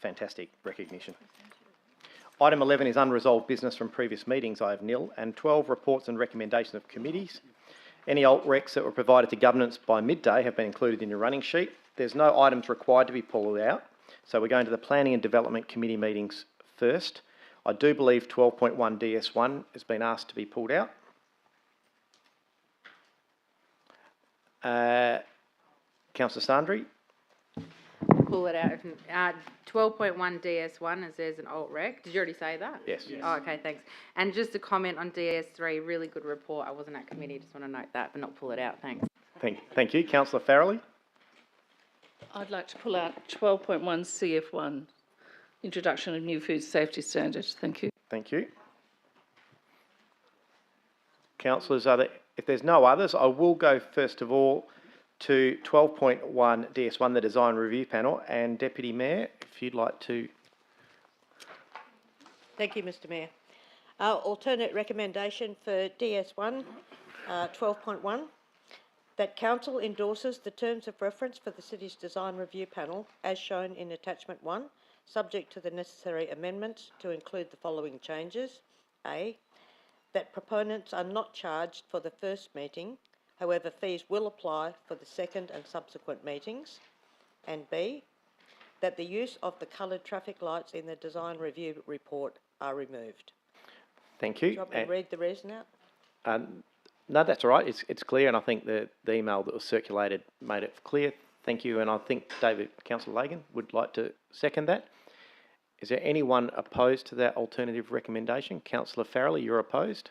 Fantastic recognition. Item 11 is unresolved business from previous meetings. I have nil. And 12, reports and recommendations of committees. Any alt recs that were provided to governance by midday have been included in your running sheet. There's no items required to be pulled out. So we're going to the Planning and Development Committee meetings first. I do believe 12.1 DS1 has been asked to be pulled out. Councillor Sandri? Pull it out. 12.1 DS1, as there's an alt rec. Did you already say that? Yes. Oh, okay, thanks. And just a comment on DS3, really good report. I wasn't at committee, just want to note that, but not pull it out. Thanks. Thank you. Councillor Farrelly? I'd like to pull out 12.1 CF1, introduction of new food safety standards. Thank you. Thank you. councillors. If there's no others, I will go first of all to 12.1 DS1, the Design Review Panel, and Deputy Mayor, if you'd like to. Thank you, Mr Mayor. Alternate recommendation for DS1, 12.1, that Council endorses the terms of reference for the City's Design Review Panel as shown in Attachment 1, subject to the necessary amendments to include the following changes. A, that proponents are not charged for the first meeting, however fees will apply for the second and subsequent meetings. And B, that the use of the coloured traffic lights in the Design Review Report are removed. Thank you. Do you want me to read the reason out? No, that's all right. It's clear, and I think the email that was circulated made it clear. Thank you, and I think Councillor Lagan would like to second that. Is there anyone opposed to that alternative recommendation? Councillor Farrelly, you're opposed?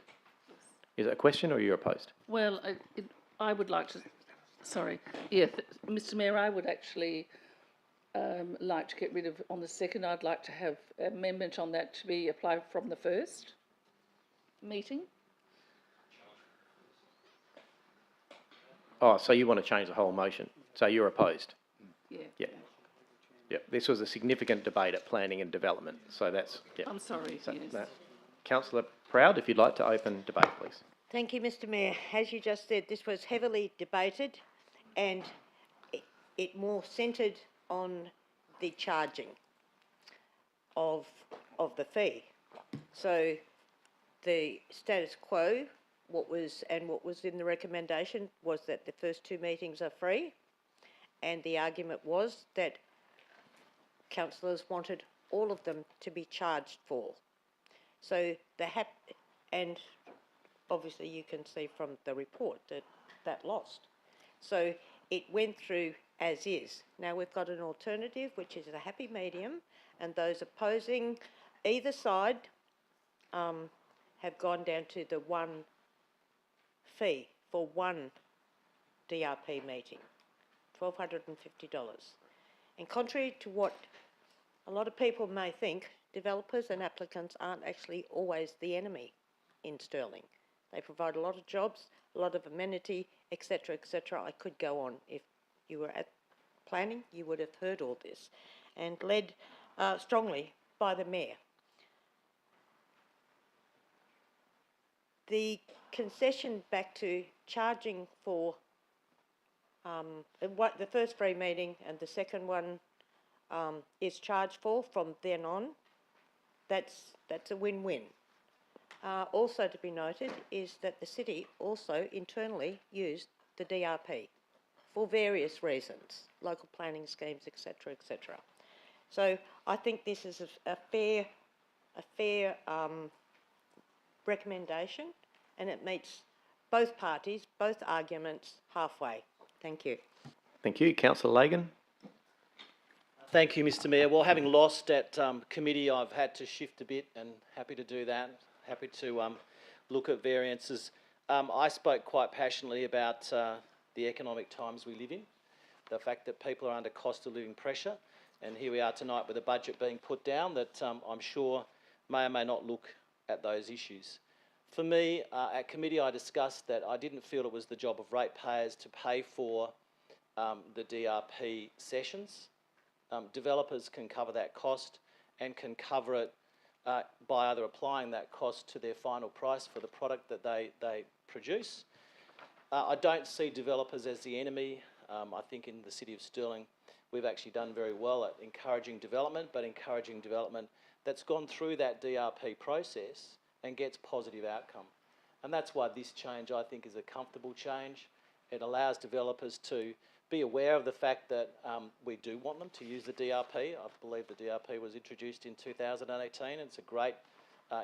Is it a question or you're opposed? Well, I would like to, sorry, yeah, Mr Mayor, I would actually like to get rid of, on the second, I'd like to have amendment on that to be applied from the first meeting. Oh, so you want to change the whole motion? So you're opposed? Yeah. Yeah. Yeah. This was a significant debate at Planning and Development, so that's, yeah. I'm sorry, yes. Councillor Proud, if you'd like to open debate, please. Thank you, Mr Mayor. As you just said, this was heavily debated and it more centred on the charging of the fee. So the status quo, what was in the recommendation was that the first two meetings are free, and the argument was that councillors wanted all of them to be charged for. So and obviously you can see from the report that lost. So it went through as is. Now we've got an alternative, which is a happy medium, and those opposing either side have gone down to the one fee for one DRP meeting, $1,250. And contrary to what a lot of people may think, developers and applicants aren't actually always the enemy in Stirling. They provide a lot of jobs, a lot of amenity, etc., etc. I could go on. If you were at planning, you would have heard all this, and led strongly by the Mayor. The concession back to charging for the first free meeting and the second one is charged for from then on, that's a win-win. Also to be noted is that the city also internally used the DRP for various reasons, local planning schemes, etc., etc. So I think this is a fair recommendation, and it meets both parties, both arguments halfway. Thank you. Thank you. Councillor Lagan. Thank you, Mr Mayor. Well, having lost at committee, I've had to shift a bit, and happy to do that. Happy to look at variances. I spoke quite passionately about the economic times we live in, the fact that people are under cost of living pressure, and here we are tonight with a budget being put down that I'm sure may or may not look at those issues. For me, at committee I discussed that I didn't feel it was the job of ratepayers to pay for the DRP sessions. Developers can cover that cost and can cover it by either applying that cost to their final price for the product that they produce. I don't see developers as the enemy. I think in the City of Stirling we've actually done very well at encouraging development, but encouraging development that's gone through that DRP process and gets positive outcome. And that's why this change, I think, is a comfortable change. It allows developers to be aware of the fact that we do want them to use the DRP. I believe the DRP was introduced in 2018. It's a great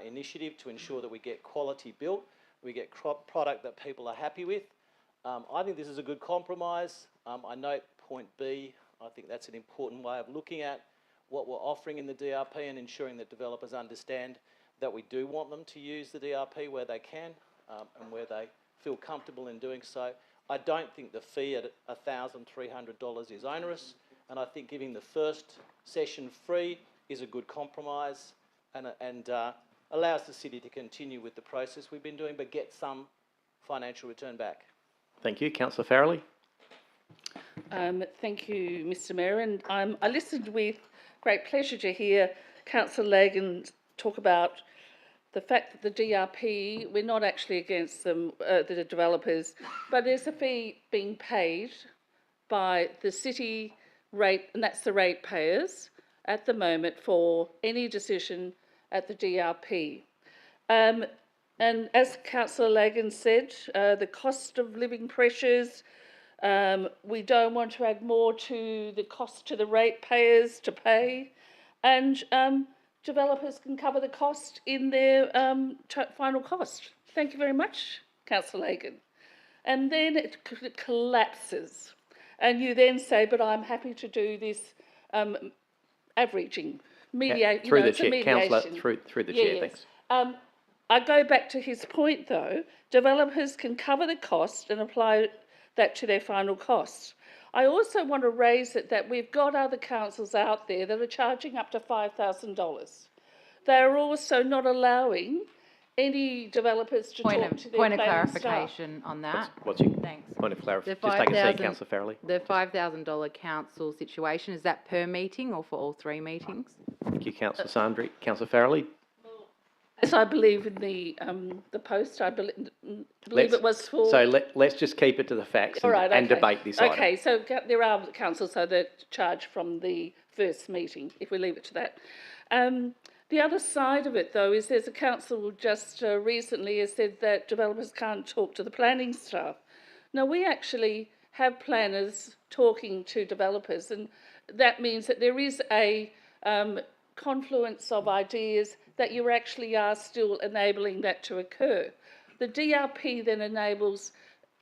initiative to ensure that we get quality built, we get product that people are happy with. I think this is a good compromise. I note point B. I think that's an important way of looking at what we're offering in the DRP and ensuring that developers understand that we do want them to use the DRP where they can and where they feel comfortable in doing so. I don't think the fee at $1,300 is onerous, and I think giving the first session free is a good compromise and allows the city to continue with the process we've been doing, but get some financial return back. Thank you. Councillor Farrelly. Thank you, Mr Mayor. And I listened with great pleasure to hear Councillor Lagan talk about the fact that the DRP, we're not actually against them, the developers, but there's a fee being paid by the city rate, and that's the ratepayers at the moment for any decision at the DRP. And as Councillor Lagan said, the cost of living pressures, we don't want to add more to the cost to the ratepayers to pay, and developers can cover the cost in their final cost. Thank you very much, Councillor Lagan. And then it collapses, and you then say, but I'm happy to do this averaging, mediate. Through the it's a chair, Councillor, mediation. through the chair, Yes. thanks. I go back to his point though, developers can cover the cost and apply that to their final costs. I also want to raise it that we've got other councils out there that are charging up to $5,000. They're also not allowing any developers to talk to their Point of planning staff. clarification on that. What's your Thanks. point of clarification? The Just take a seat, 5,000 Councillor Farrelly. The $5,000 council situation, is that per meeting or for all 3 meetings? Thank you, Councillor Sandri. Councillor Farrelly. As I believe in the post, I believe it was for... So let's just keep it to the facts All right, and okay. debate this item. Okay, so there are councils that charge from the first meeting, if we leave it to that. The other side of it, though, is there's a council just recently has said that developers can't talk to the planning staff. Now, we actually have planners talking to developers, and that means that there is a confluence of ideas that you actually are still enabling that to occur. The DRP then enables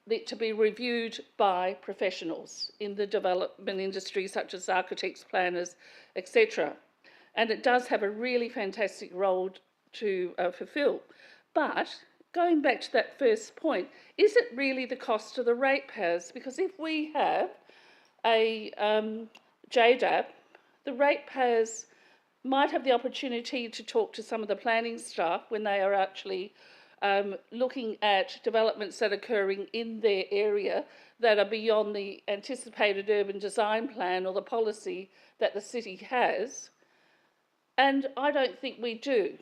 it to be reviewed by professionals in the development industry, such as architects, planners, etc. And it does have a really fantastic role to fulfil. But going back to that first point, is it really the cost of the ratepayers? Because if we have a JDAP, the ratepayers might have the opportunity to talk to some of the planning staff when they are actually looking at developments that are occurring in their area that are beyond the anticipated urban design plan or the policy that the city has. And I don't think we do.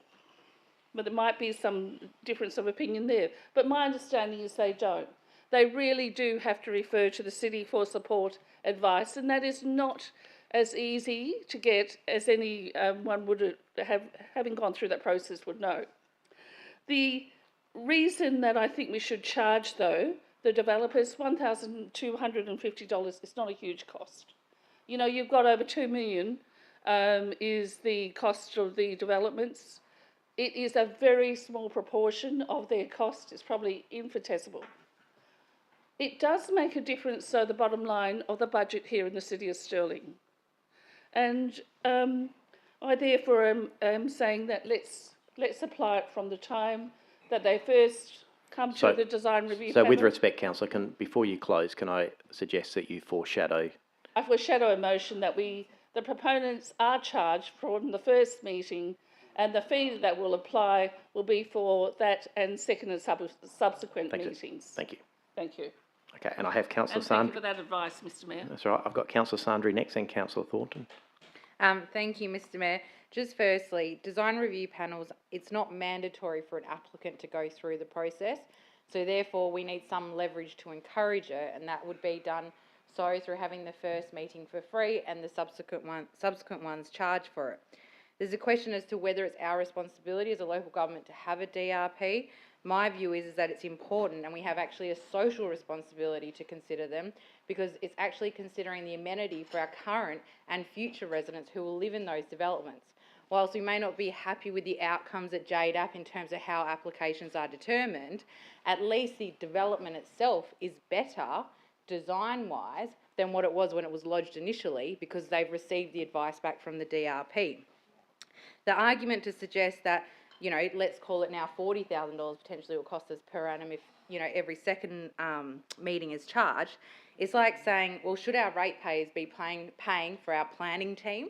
But there might be some difference of opinion there. But my understanding is they don't. They really do have to refer to the city for support advice, and that is not as easy to get as any one would have, having gone through that process, would know. The reason that I think we should charge, though, the developers $1,250 is not a huge cost. You know, you've got over $2 million is the cost of the developments. It is a very small proportion of their cost. It's probably infinitesimal. It does make a difference, so the bottom line of the budget here in the City of Stirling. And I therefore am saying that let's apply it from the time that they first come to the design review So panel. with respect, Councillor, before you close, can I suggest that you foreshadow? I foreshadow a motion that the proponents are charged from the first meeting, and the fee that will apply will be for that and second and subsequent meetings. Thank you. Thank you. Okay, and I have Councillor And thank you Sandri. for that advice, Mr Mayor. That's all right. I've got Councillor Sandri next and Councillor Thornton. Thank you, Mr Mayor. Just firstly, design review panels, it's not mandatory for an applicant to go through the process. So therefore, we need some leverage to encourage it, and that would be done through having the first meeting for free and the subsequent ones charged for it. There's a question as to whether it's our responsibility as a local government to have a DRP. My view is that it's important, and we have actually a social responsibility to consider them, because it's actually considering the amenity for our current and future residents who will live in those developments. Whilst we may not be happy with the outcomes at JDAP in terms of how applications are determined, at least the development itself is better design-wise than what it was when it was lodged initially, because they've received the advice back from the DRP. The argument to suggest that, you know, let's call it now $40,000 potentially will cost us per annum if, you know, every second meeting is charged, it's like saying, well, should our ratepayers be paying for our planning team?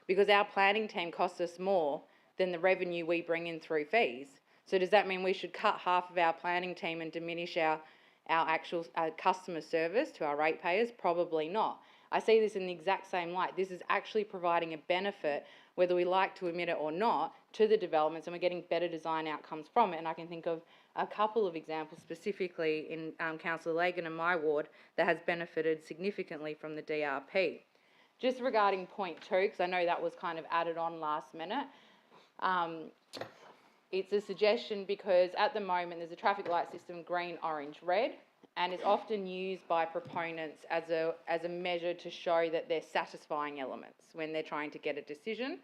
Because our planning team costs us more than the revenue we bring in through fees. So does that mean we should cut half of our planning team and diminish our actual customer service to our ratepayers? Probably not. I see this in the exact same light. This is actually providing a benefit, whether we like to admit it or not, to the developments, and we're getting better design outcomes from it. And I can think of a couple of examples specifically in Councillor Lagan and my ward that has benefited significantly from the DRP. Just regarding point 2, because I know that was kind of added on last minute, it's a suggestion because at the moment there's a traffic light system, green, orange, red, and it's often used by proponents as a measure to show that they're satisfying elements when they're trying to get a decision.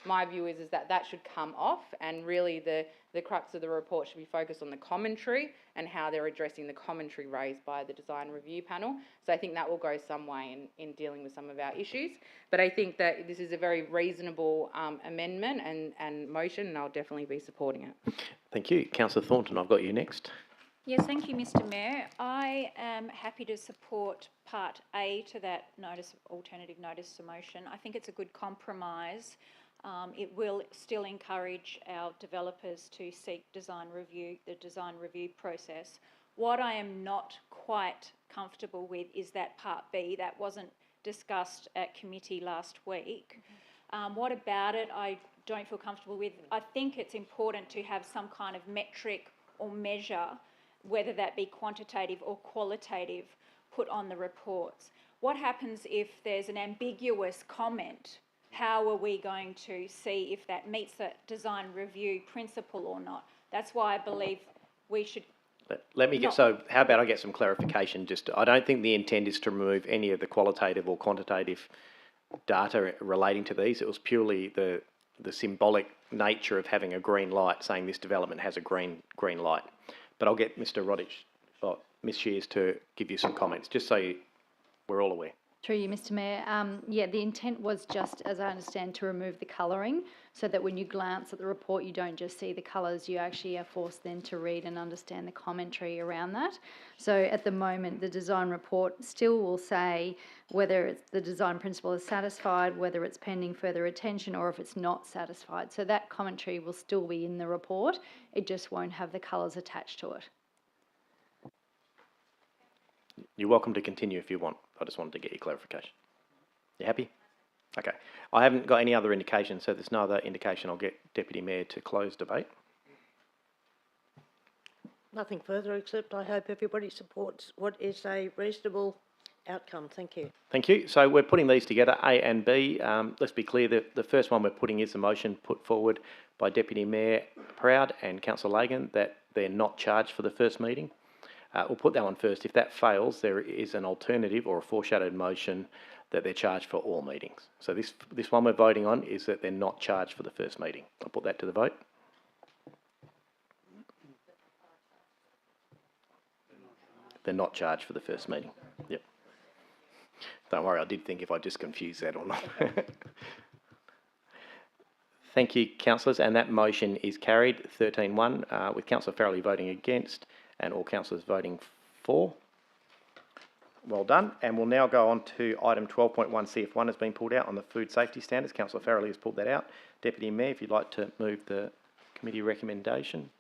My view is that should come off, and really the crux of the report should be focused on the commentary and how they're addressing the commentary raised by the design review panel. So I think that will go some way in dealing with some of our issues. But I think that this is a very reasonable amendment and motion, and I'll definitely be supporting it. Thank you. Councillor Thornton, I've got you next. Yes, thank you, Mr Mayor. I am happy to support Part A to that alternative notice of motion. I think it's a good compromise. It will still encourage our developers to seek the design review process. What I am not quite comfortable with is that Part B. That wasn't discussed at committee last week. What about it I don't feel comfortable with? I think it's important to have some kind of metric or measure, whether that be quantitative or qualitative, put on the reports. What happens if there's an ambiguous comment? How are we going to see if that meets the design review principle or not? That's why I believe we should... Let me get, so how about I get some clarification? I don't think the intent is to remove any of the qualitative or quantitative data relating to these. It was purely the symbolic nature of having a green light, saying this development has a green light. But I'll get Mr. Rodich, or Ms. Shears, to give you some comments, just so we're all aware. Through you, Mr Mayor. Yeah, the intent was just, as I understand, to remove the colouring so that when you glance at the report, you don't just see the colours, you actually are forced then to read and understand the commentary around that. So at the moment, the design report still will say whether it's the design principle is satisfied, whether it's pending further attention, or if it's not satisfied. So that commentary will still be in the report. It just won't have the colours attached to it. You're welcome to continue if you want. I just wanted to get your clarification. You happy? Okay. I haven't got any other indication, so there's no other indication. I'll get Deputy Mayor to close debate. Nothing further, except I hope everybody supports what is a reasonable outcome. Thank you. Thank you. So we're putting these together, A and B. Let's be clear that the first one we're putting is the motion put forward by Deputy Mayor Proud and Councillor Lagan that they're not charged for the first meeting. We'll put that one first. If that fails, there is an alternative or a foreshadowed motion that they're charged for all meetings. So this one we're voting on is that they're not charged for the first meeting. I'll put that to the vote. They're not charged for the first meeting. Yep. Don't worry, I did think if I just confused that or not. Thank you, councillors, and that motion is carried 13-1 with Councillor Farrelly voting against and all councillors voting for. Well done. And we'll now go on to item 12.1 CF1 has been pulled out on the food safety standards. Councillor Farrelly has pulled that out. Deputy Mayor, if you'd like to move the committee recommendation.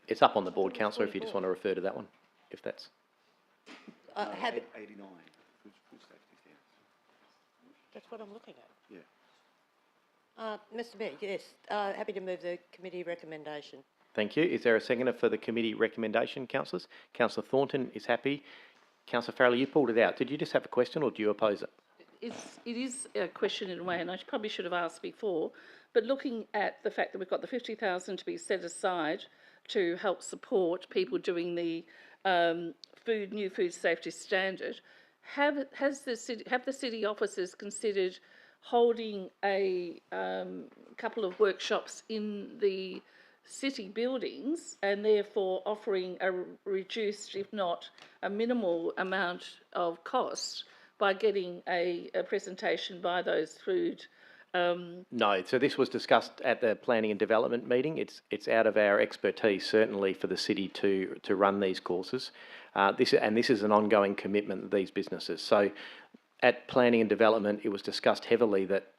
It's up on the board, councillor, if you just want to refer to that one, if that's... Have it. 89. That's what I'm looking at. Yeah. Mr Mayor, yes, happy to move the committee recommendation. Thank you. Is there a seconder for the committee recommendation, councillors? Councillor Thornton is happy. Councillor Farrelly, you pulled it out. Did you just have a question or do you oppose it? It is a question in a way, and I probably should have asked before, but looking at the fact that we've got the $50,000 to be set aside to help support people doing the new food safety standard, have the city officers considered holding a couple of workshops in the city buildings and therefore offering a reduced, if not a minimal amount of cost by getting a presentation by those food No, so this was discussed at the planning and development meeting. It's out of our expertise, certainly, for the city to run these courses. This is an ongoing commitment of these businesses. So at planning and development, it was discussed heavily that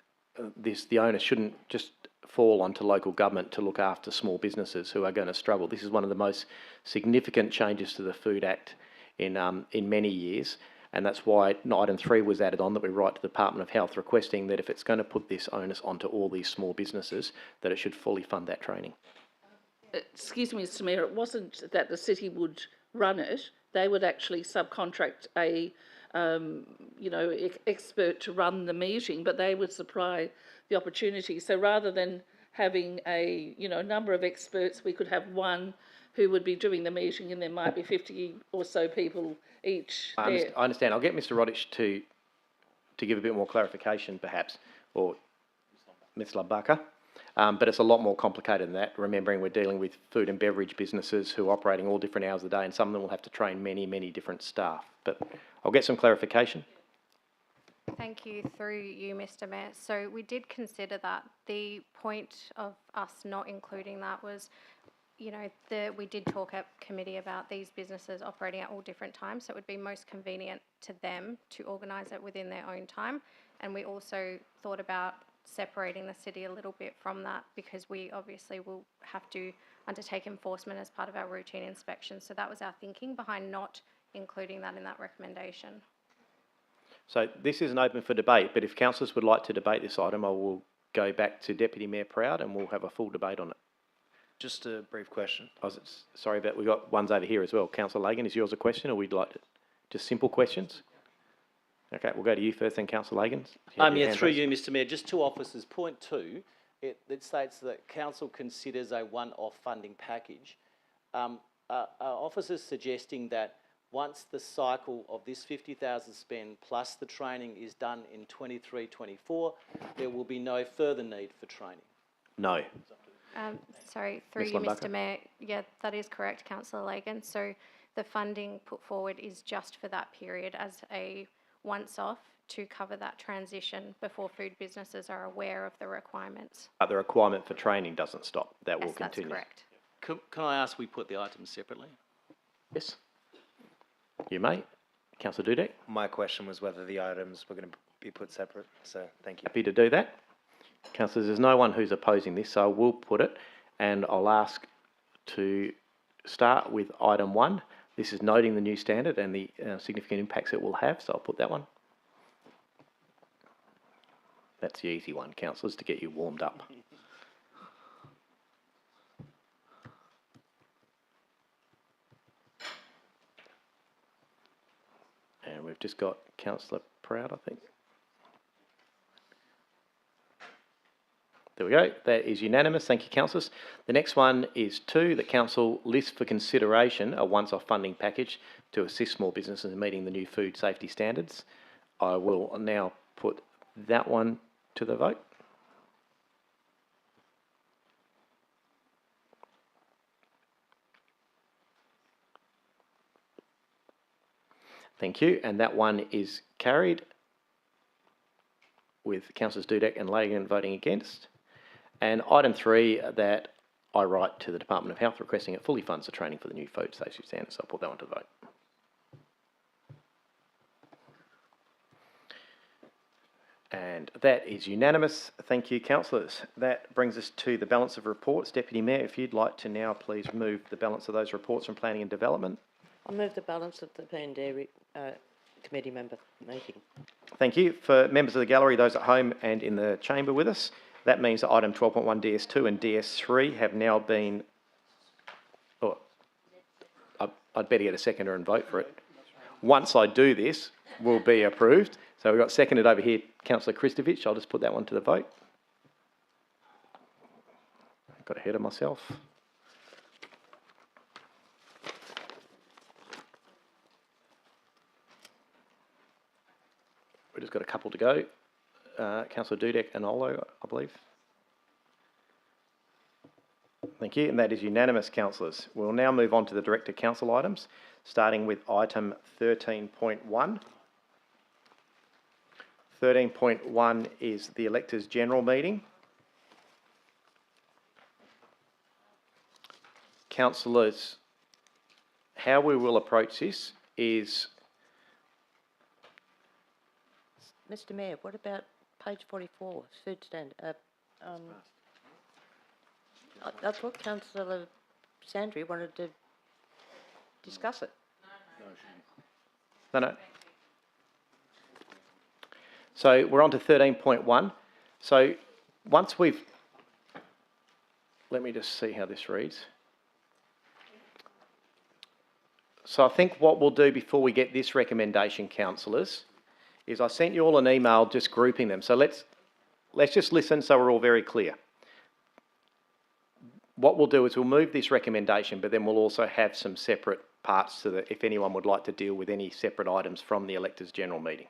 the onus shouldn't just fall onto local government to look after small businesses who are going to struggle. This is one of the most significant changes to the Food Act in many years. And that's why item 3 was added on, that we write to the Department of Health requesting that if it's going to put this onus onto all these small businesses, that it should fully fund that training. Excuse me, Mr Mayor, it wasn't that the city would run it. They would actually subcontract a expert to run the meeting, but they would supply the opportunity. So rather than having a number of experts, we could have one who would be doing the meeting, and there might be 50 or so people each there. I understand. I'll get Mr Rodich to give a bit more clarification, perhaps, or Ms Labaka. But it's a lot more complicated than that, remembering we're dealing with food and beverage businesses who are operating all different hours of the day, and some of them will have to train many, many different staff. But I'll get some clarification. Thank you, through you, Mr Mayor. So we did consider that. The point of us not including that was, we did talk at committee about these businesses operating at all different times, so it would be most convenient to them to organise it within their own time. And we also thought about separating the city a little bit from that, because we obviously will have to undertake enforcement as part of our routine inspection. So that was our thinking behind not including that in that recommendation. So this isn't open for debate, but if councillors would like to debate this item, I will go back to Deputy Mayor Proud and we'll have a full debate on it. Just a brief question. Sorry, but we've got ones over here as well. Councillor Lagan, is yours a question, or we'd like to, just simple questions? Okay, we'll go to you first, then Councillor Lagan. Through you, Mr Mayor, just 2 officers. Point 2, it states that council considers a one-off funding package. Are officers suggesting that once the cycle of this 50,000 spend plus the training is done in 23-24, there will be no further need for training? No. Sorry, through you, Mr Mayor. Yeah, that is correct, Councillor Lagan. So the funding put forward is just for that period as a once-off to cover that transition before food businesses are aware of the requirements. But the requirement for training doesn't stop. That will Yes, continue. that's correct. Can I ask we put the items separately? Yes. You may. Councillor Dudek. My question was whether the items were going to be put separate, so thank you. Happy to do that. Councillors, there's no one who's opposing this, so I will put it, and I'll ask to start with item 1. This is noting the new standard and the significant impacts it will have, so I'll put that one. That's the easy one, councillors, to get you warmed up. And we've just got Councillor Proud, I think. There we go. That is unanimous. Thank you, councillors. The next one is 2, that council lists for consideration a once-off funding package to assist small businesses in meeting the new food safety standards. I will now put that one to the vote. Thank you. And that one is carried with Councillors Dudek and Lagan voting against. And item 3, that I write to the Department of Health requesting it fully funds the training for the new food safety standards. So I'll put that one to the vote. And that is unanimous. Thank you, councillors. That brings us to the balance of reports. Deputy Mayor, if you'd like to now please move the balance of those reports from Planning and Development. I'll move the balance of the P&D committee member meeting. Thank you. For members of the gallery, those at home and in the chamber with us, that means that item 12.1 DS2 and DS3 have now been... Oh, I'd better get a seconder and vote for it. Once I do this, will be approved. So we've got seconded over here, Councillor Kristovich. I'll just put that one to the vote. Got ahead of myself. We've just got a couple to go. Councillor Dudek and Olo, I believe. Thank you, and that is unanimous, councillors. We'll now move on to the Director Council items, starting with item 13.1. 13.1 is the electors' general meeting. Councillors, how we will approach this is... Mr Mayor, what about page 44, food stand? I thought Councillor Sandry wanted to discuss it. No. So we're on to 13.1. So once we've... Let me just see how this reads. So I think what we'll do before we get this recommendation, councillors, is I sent you all an email just grouping them. So let's just listen so we're all very clear. What we'll do is we'll move this recommendation, but then we'll also have some separate parts to the, if anyone would like to deal with any separate items from the electors' general meeting.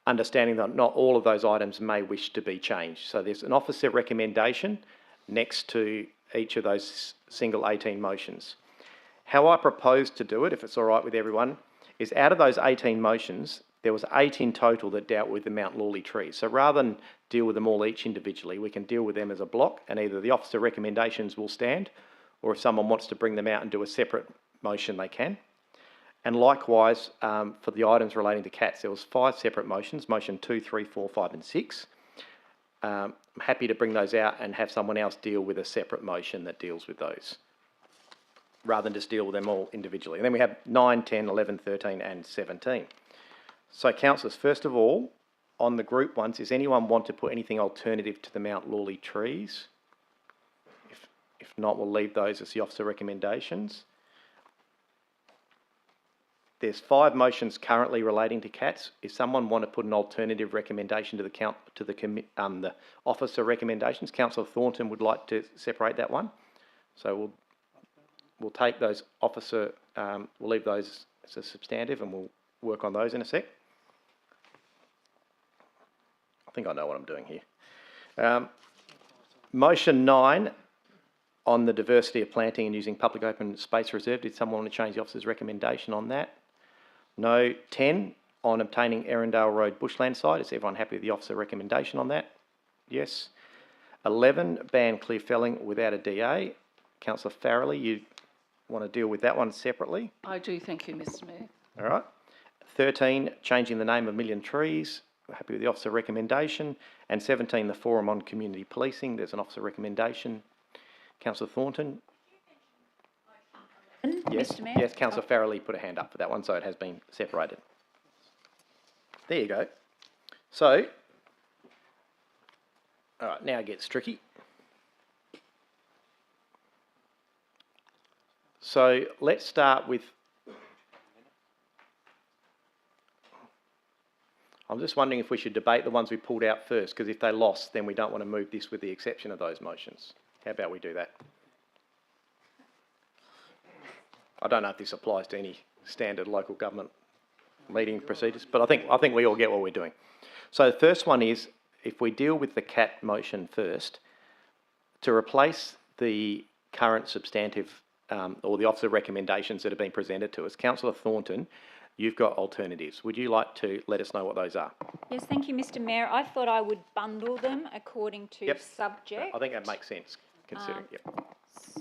Understanding that not all of those items may wish to be changed. So there's an officer recommendation next to each of those single 18 motions. How I propose to do it, if it's all right with everyone, is out of those 18 motions, there was 8 in total that dealt with the Mount Lawley trees. So rather than deal with them all each individually, we can deal with them as a block, and either the officer recommendations will stand, or if someone wants to bring them out and do a separate motion, they can. And likewise, for the items relating to cats, there was 5 separate motions, motion 2, 3, 4, 5 and 6. I'm happy to bring those out and have someone else deal with a separate motion that deals with those, rather than just deal with them all individually. And then we have 9, 10, 11, 13 and 17. So councillors, first of all, on the group ones, does anyone want to put anything alternative to the Mount Lawley trees? If not, we'll leave those as the officer recommendations. There's 5 motions currently relating to cats. If someone want to put an alternative recommendation to the officer recommendations, Councillor Thornton would like to separate that one. So we'll take those officer, we'll leave those as a substantive and we'll work on those in a sec. I think I know what I'm doing here. Motion 9 on the diversity of planting and using public open space reserve. Did someone want to change the officer's recommendation on that? No. 10 on obtaining Erindale Road bushland site. Is everyone happy with the officer recommendation on that? Yes. 11, ban clear felling without a DA. Councillor Farrelly, you want to deal with that one separately? I do, thank you, Mr Mayor. All right. 13, changing the name of Million Trees. We're happy with the officer recommendation. And 17, the forum on community policing. There's an officer recommendation. Councillor Thornton. Yes, Mr Mayor? yes, Councillor Farrelly put a hand up for that one, so it has been separated. There you go. So, all right, now it gets tricky. So let's start with, I'm just wondering if we should debate the ones we pulled out first, because if they lost, then we don't want to move this with the exception of those motions. How about we do that? I don't know if this applies to any standard local government meeting procedures, but I think we all get what we're doing. So the first one is, if we deal with the CAT motion first, to replace the current substantive or the officer recommendations that have been presented to us, Councillor Thornton, you've got alternatives. Would you like to let us know what those are? Yes, thank you, Mr Mayor. I thought I would bundle them according to subject. I think that makes sense, considering,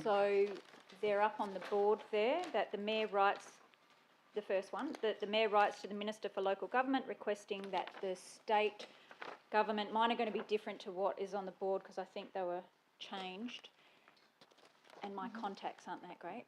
So they're up on the board there, that the Mayor writes, the first one, that the Mayor writes to the Minister for Local Government requesting that the state government, mine are going to be different to what is on the board because I think they were changed and my contacts aren't that great,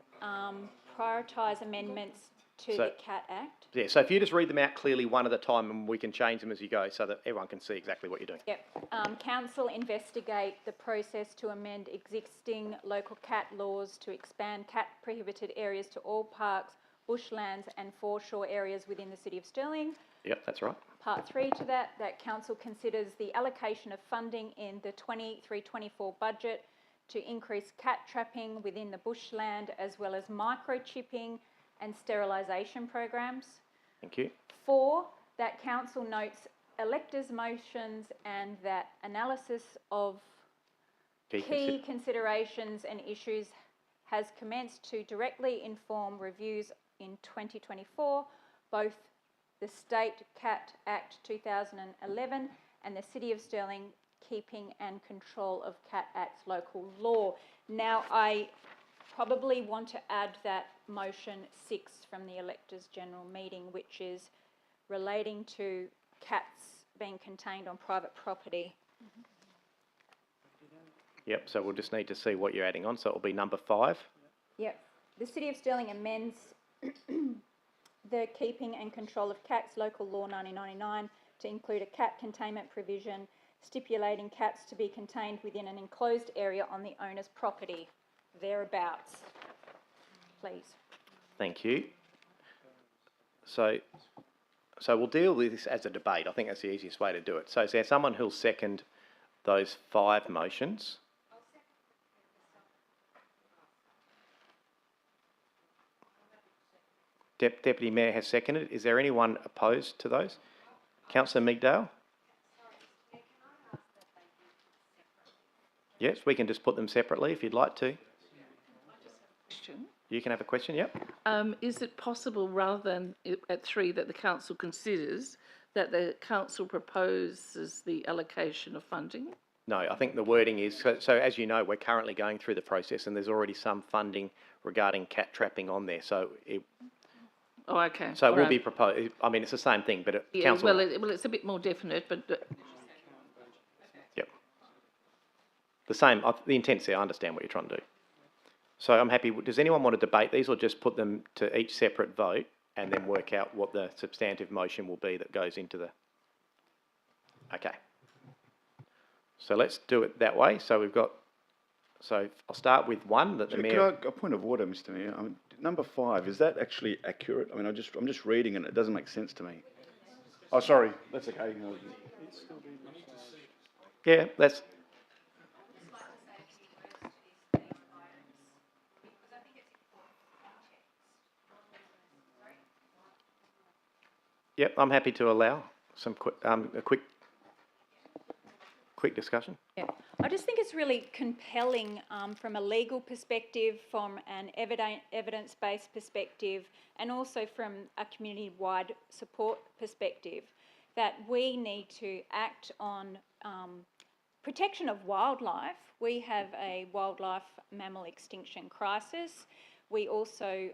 prioritise amendments to the CAT Act. Yeah, so if you just read them out clearly one at a time and we can change them as you go so that everyone can see exactly what you're doing. Yep. Council investigate the process to amend existing local CAT laws to expand CAT prohibited areas to all parks, bushlands and foreshore areas within the City of Stirling. Yep, that's right. Part 3 to that Council considers the allocation of funding in the 23-24 budget to increase cat trapping within the bushland as well as microchipping and sterilisation programs. Thank you. 4, that Council notes electors' motions and that analysis of key considerations and issues has commenced to directly inform reviews in 2024, both the State Cat Act 2011 and the City of Stirling Keeping and Control of Cat Act's local law. Now, I probably want to add that motion 6 from the Electors General meeting, which is relating to cats being contained on private property. Yep, so we'll just need to see what you're adding on. So it will be number 5. Yep. The City of Stirling amends the Keeping and Control of Cats Local Law 1999 to include a cat containment provision stipulating cats to be contained within an enclosed area on the owner's property, thereabouts. Please. Thank you. So we'll deal with this as a debate. I think that's the easiest way to do it. So is there someone who'll second those 5 motions? Deputy Mayor has seconded. Is there anyone opposed to those? Councillor Meekdale? Yes, we can just put them separately if you'd like to. You can have a question, yep. Is it possible, rather than at 3, that the council considers that the council proposes the allocation of funding? No, I think the wording is, so as you know, we're currently going through the process and there's already some funding regarding cat trapping on there. So it will be proposed. I mean, it's the same thing, but council. Well, it's a bit more definite, but. Yep. The same. The intent's there. I understand what you're trying to do. So I'm happy. Does anyone want to debate these, or just put them to each separate vote and then work out what the substantive motion will be that goes into the? Okay. So let's do it that way. So we've got. So I'll start with 1 that the mayor. A point of order, Mr. Mayor. Number 5, is that actually accurate? I mean, I'm just reading it. It doesn't make sense to me. Oh, sorry. That's okay. Yeah, that's. Yep, I'm happy to allow some a quick discussion. Yeah, I just think it's really compelling from a legal perspective, from an evidence-based perspective, and also from a community-wide support perspective, that we need to act on protection of wildlife. We have a wildlife mammal extinction crisis. We also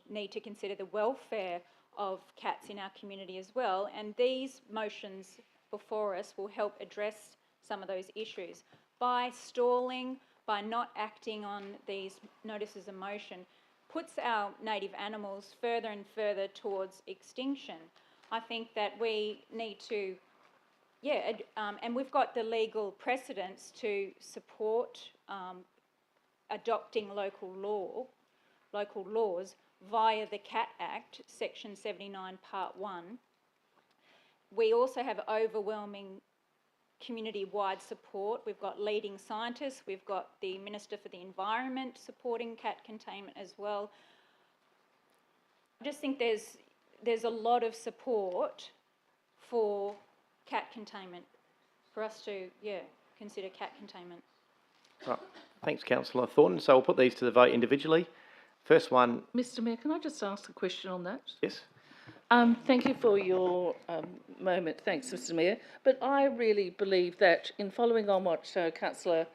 need to consider the welfare of cats in our community as well, and these motions before us will help address some of those issues. By stalling, by not acting on these notices of motion, puts our native animals further and further towards extinction. I think that we need to, and we've got the legal precedents to support adopting local laws via the Cat Act, Section 79, Part 1. We also have overwhelming community-wide support. We've got leading scientists, we've got the Minister for the Environment supporting cat containment as well. I just think there's a lot of support for cat containment, for us to, consider cat containment. Right. Thanks, Councillor Thornton. So we'll put these to the vote individually. First one. Mr. Mayor, can I just ask a question on that? Yes. Thank you for your moment. Thanks, Mr. Mayor. But I really believe that in following on what Councillor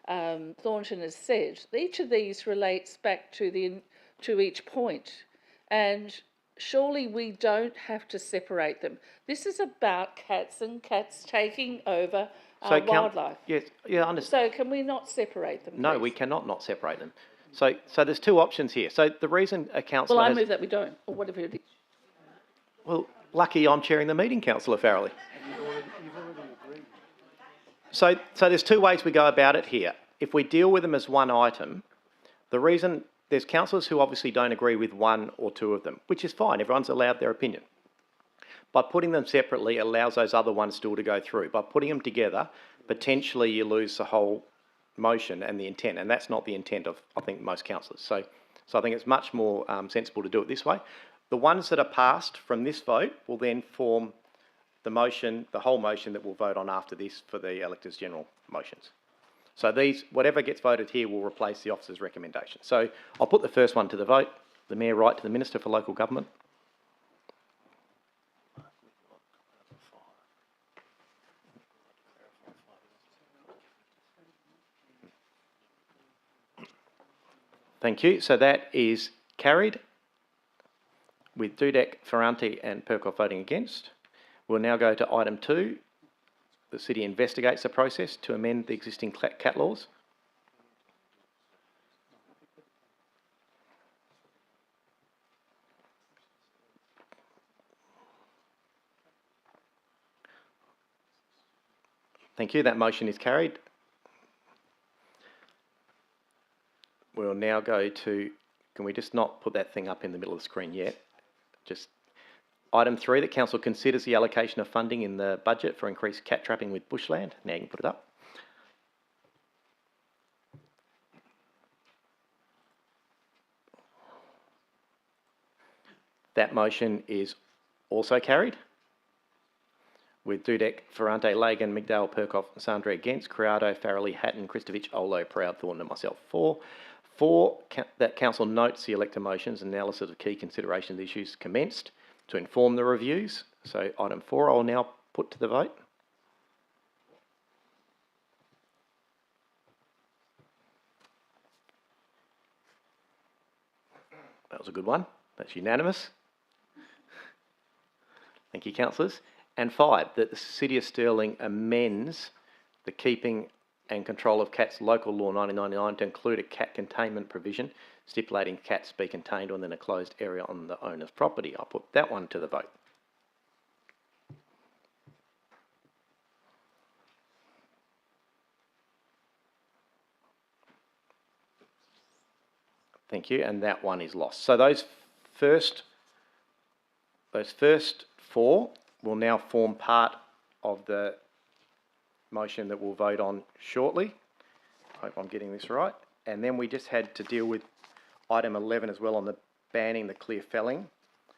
Thornton has said, each of these relates back to each point, and surely we don't have to separate them. This is about cats and cats taking over wildlife. Yes, I understand. So can we not separate them? No, please? we cannot not separate them. So there's 2 options here. So the reason a councillor Well, I move that we don't, or whatever it is. Well, lucky I'm chairing the meeting, Councillor Farrelly. So there's 2 ways we go about it here. If we deal with them as one item, the reason there's councillors who obviously don't agree with 1 or 2 of them, which is fine. Everyone's allowed their opinion. By putting them separately, it allows those other ones still to go through. By putting them together, potentially you lose the whole motion and the intent, and that's not the intent of, I think, most councillors. So I think it's much more sensible to do it this way. The ones that are passed from this vote will then form the motion, the whole motion that we'll vote on after this for the Electors General motions. So these, whatever gets voted here will replace the officer's recommendation. So I'll put the first one to the vote. The Mayor write to the Minister for Local Government. Thank you. So that is carried with Dudek, Ferranti and Perkoff voting against. We'll now go to item 2. The city investigates the process to amend the existing cat laws. Thank you. That motion is carried. We'll now go to, can we just not put that thing up in the middle of the screen yet? Just item 3, that council considers the allocation of funding in the budget for increased cat trapping with bushland. Now you can put it up. That motion is also carried with Dudek, Ferrante, Lagan, Migdale, Perkoff, Sandra against, Criado, Farrelly, Hatton, Kristovich, Olo, Proud, Thornton and myself for. That council notes the elected motions and analysis of key consideration issues commenced to inform the reviews. So item 4 I'll now put to the vote. That was a good one. That's unanimous. Thank you, councillors. And 5, that the City of Stirling amends the keeping and control of cats local law 1999 to include a cat containment provision stipulating cats be contained within a closed area on the owner's property. I'll put that one to the vote. Thank you, and that one is lost. So those first 4 will now form part of the motion that we'll vote on shortly. I hope I'm getting this right. And then we just had to deal with item 11 as well on the banning the clear felling.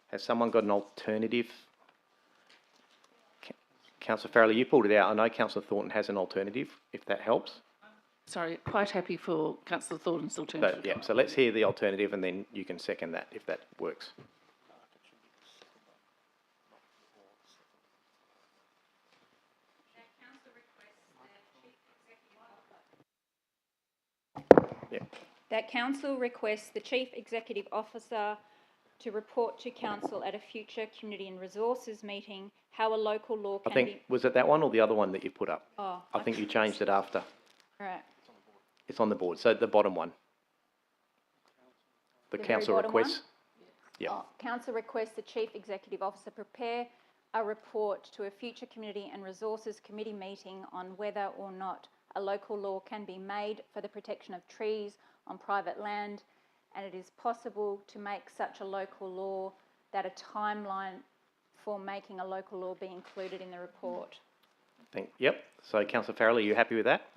Has someone got an alternative? Councillor Farrelly, you pulled it out. I know Councillor Thornton has an alternative, if that helps. Sorry, quite happy for Councillor Thornton's alternative. So, yeah, so let's hear the alternative and then you can second that if that works. That council requests the Chief Executive Officer to report to council at a future Community and Resources meeting how a local law can be... Was it that one or the other one that you put up? Oh, I think you changed it after. all right. It's on the board, so the bottom one. The very council bottom requests. one? Yeah. Oh, council requests the Chief Executive Officer prepare a report to a future Community and Resources Committee meeting on whether or not a local law can be made for the protection of trees on private land, and it is possible to make such a local law that a timeline for making a local law be included in the report. Yep. So, Councillor Farrelly, are you happy with that?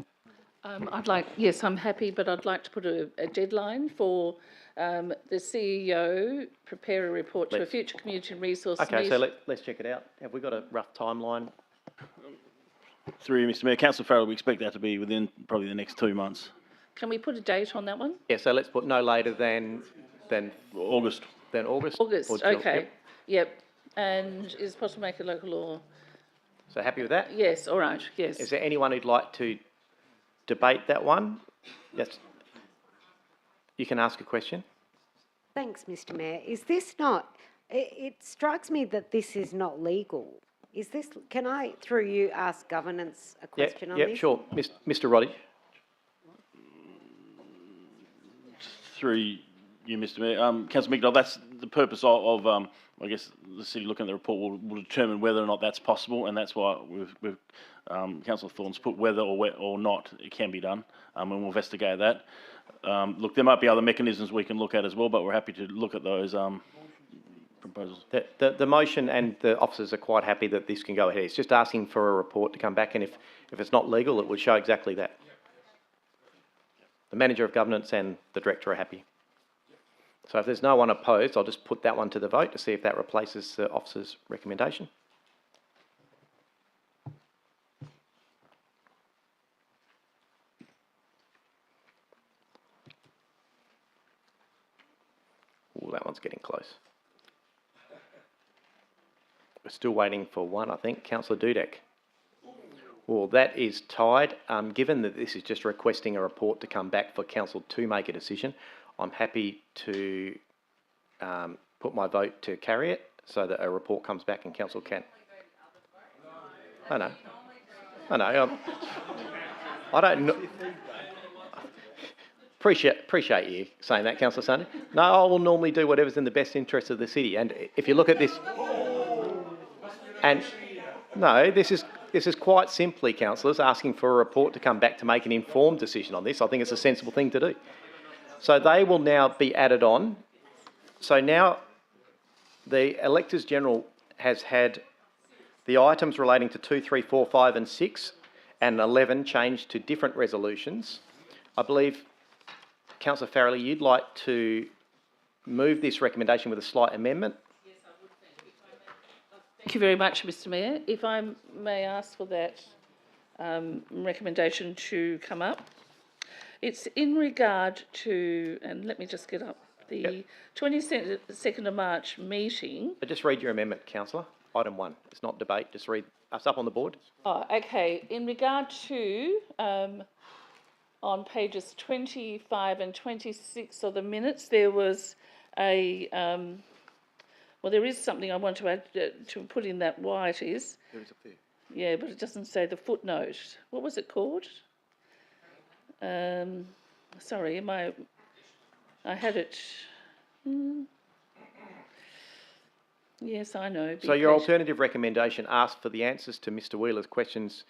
Yes, I'm happy, but I'd like to put a deadline for the CEO prepare a report to a future community and resource Okay, meeting. so let's check it out. Have we got a rough timeline? Through you, Mr Mayor, Councillor Farrell, we expect that to be within probably the next 2 months. Can we put a date on that one? Yeah, so let's put no later than August. Than August? August, Or July. okay. Yep. And is it possible to make a local law? So happy with that? Yes, all right, yes. Is there anyone who'd like to debate that one? Yes. You can ask a question. Thanks, Mr Mayor. Is this not, it strikes me that this is not legal. Is this, can I, through you, ask governance a question on this? Yeah, sure. Mr Roddy. Through you, Mr Mayor. Councillor McDonald, that's the purpose of I guess, the city looking at the report will determine whether or not that's possible, and that's why Councillor Thornton's put whether or not it can be done, and we'll investigate that. Look, there might be other mechanisms we can look at as well, but we're happy to look at those proposals. The motion and the officers are quite happy that this can go ahead. It's just asking for a report to come back, and if it's not legal, it would show exactly that. The Manager of Governance and the Director are happy. So if there's no one opposed, I'll just put that one to the vote to see if that replaces the officer's recommendation. Oh, that one's getting close. We're still waiting for one, I think. Councillor Dudek. Well, that is tied. Given that this is just requesting a report to come back for council to make a decision, I'm happy to put my vote to carry it so that a report comes back and council can. I know. I don't know. Appreciate you saying that, Councillor Sunday. No, I will normally do whatever's in the best interest of the city. And if you look at this, and no, this is quite simply, councillors, asking for a report to come back to make an informed decision on this. I think it's a sensible thing to do. So they will now be added on. So now the Electors General has had the items relating to 2, 3, 4, 5 and 6 and 11 changed to different resolutions. I believe, Councillor Farrelly, you'd like to move this recommendation with a slight amendment? Yes, I would, thank you very much, Mr Mayor. If I may ask for that recommendation to come up. It's in regard to, and let me just get up, the 22nd of March meeting. But just read your amendment, Councillor. Item 1. It's not debate. Just read. It's up on the board. Oh, okay. In regard to, on pages 25 and 26 of the minutes, there was a, well, there is something I want to add to put in that why it is. There is a fair. Yeah, but it doesn't say the footnote. What was it called? Sorry, I had it. Yes, I know. So your alternative recommendation asked for the answers to Mr Wheeler's questions